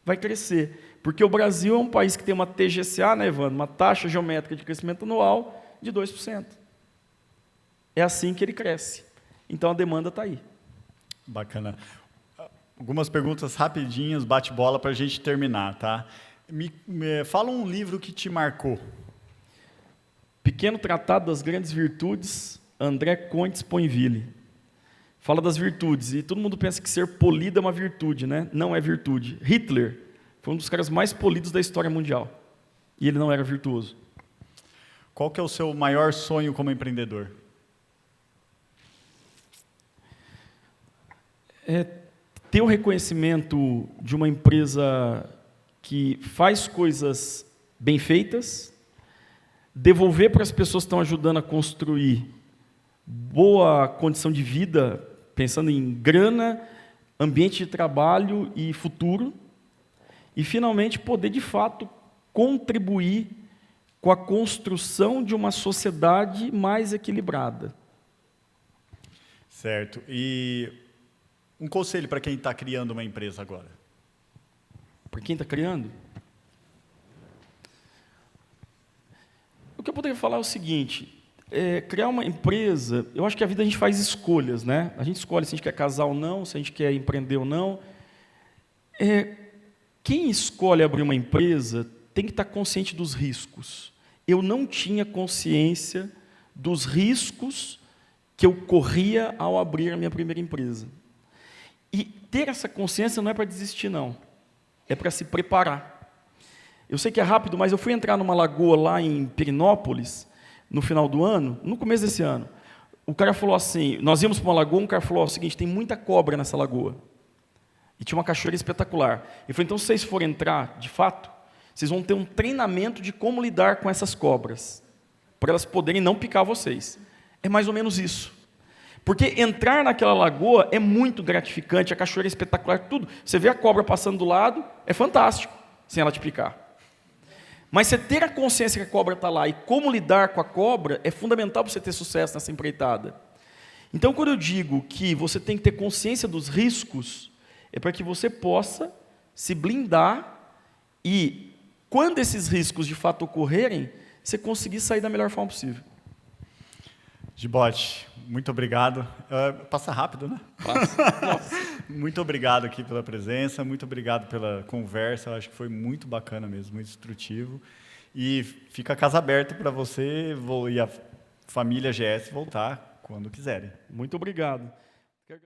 vai crescer. Porque o Brasil é um país que tem uma TGCA, né, Evandro? Uma taxa geométrica de crescimento anual de 2%. É assim que ele cresce. Então, a demanda está aí. Bacana. Algumas perguntas rapidinhas, bate-bola, para a gente terminar, tá? Fala um livro que te marcou. Pequeno Tratado das Grandes Virtudes, André Comte Sponville. Fala das virtudes, e todo mundo pensa que ser polido é uma virtude, né? Não é virtude. Hitler foi um dos caras mais polidos da história mundial, e ele não era virtuoso. Qual que é o seu maior sonho como empreendedor? Ter o reconhecimento de uma empresa que faz coisas bem feitas, devolver para as pessoas que estão ajudando a construir boa condição de vida, pensando em grana, ambiente de trabalho e futuro, e, finalmente, poder, de fato, contribuir com a construção de uma sociedade mais equilibrada. Certo. E um conselho para quem está criando uma empresa agora? Para quem está criando? O que eu poderia falar é o seguinte, criar uma empresa, eu acho que a vida a gente faz escolhas, né? A gente escolhe se a gente quer casar ou não, se a gente quer empreender ou não. Quem escolhe abrir uma empresa tem que estar consciente dos riscos. Eu não tinha consciência dos riscos que eu corria ao abrir a minha primeira empresa. E ter essa consciência não é para desistir, não. É para se preparar. Eu sei que é rápido, mas eu fui entrar numa lagoa lá em Pirinópolis, no final do ano, no começo desse ano. O cara falou assim, nós íamos para uma lagoa, um cara falou o seguinte, tem muita cobra nessa lagoa. E tinha uma cachoeira espetacular. Ele falou, então, se vocês forem entrar, de fato, vocês vão ter um treinamento de como lidar com essas cobras, para elas poderem não picar vocês. É mais ou menos isso. Porque entrar naquela lagoa é muito gratificante, a cachoeira é espetacular, tudo. Você vê a cobra passando do lado, é fantástico, sem ela te picar. Mas você ter a consciência que a cobra está lá e como lidar com a cobra é fundamental para você ter sucesso nessa empreitada. Então, quando eu digo que você tem que ter consciência dos riscos, é para que você possa se blindar e, quando esses riscos de fato ocorrerem, você conseguir sair da melhor forma possível. Gibotti, muito obrigado. Passa rápido, né? Passa. Muito obrigado aqui pela presença, muito obrigado pela conversa, eu acho que foi muito bacana mesmo, muito instrutivo. E fica a casa aberta para você família GS voltar quando quiserem. Muito obrigado.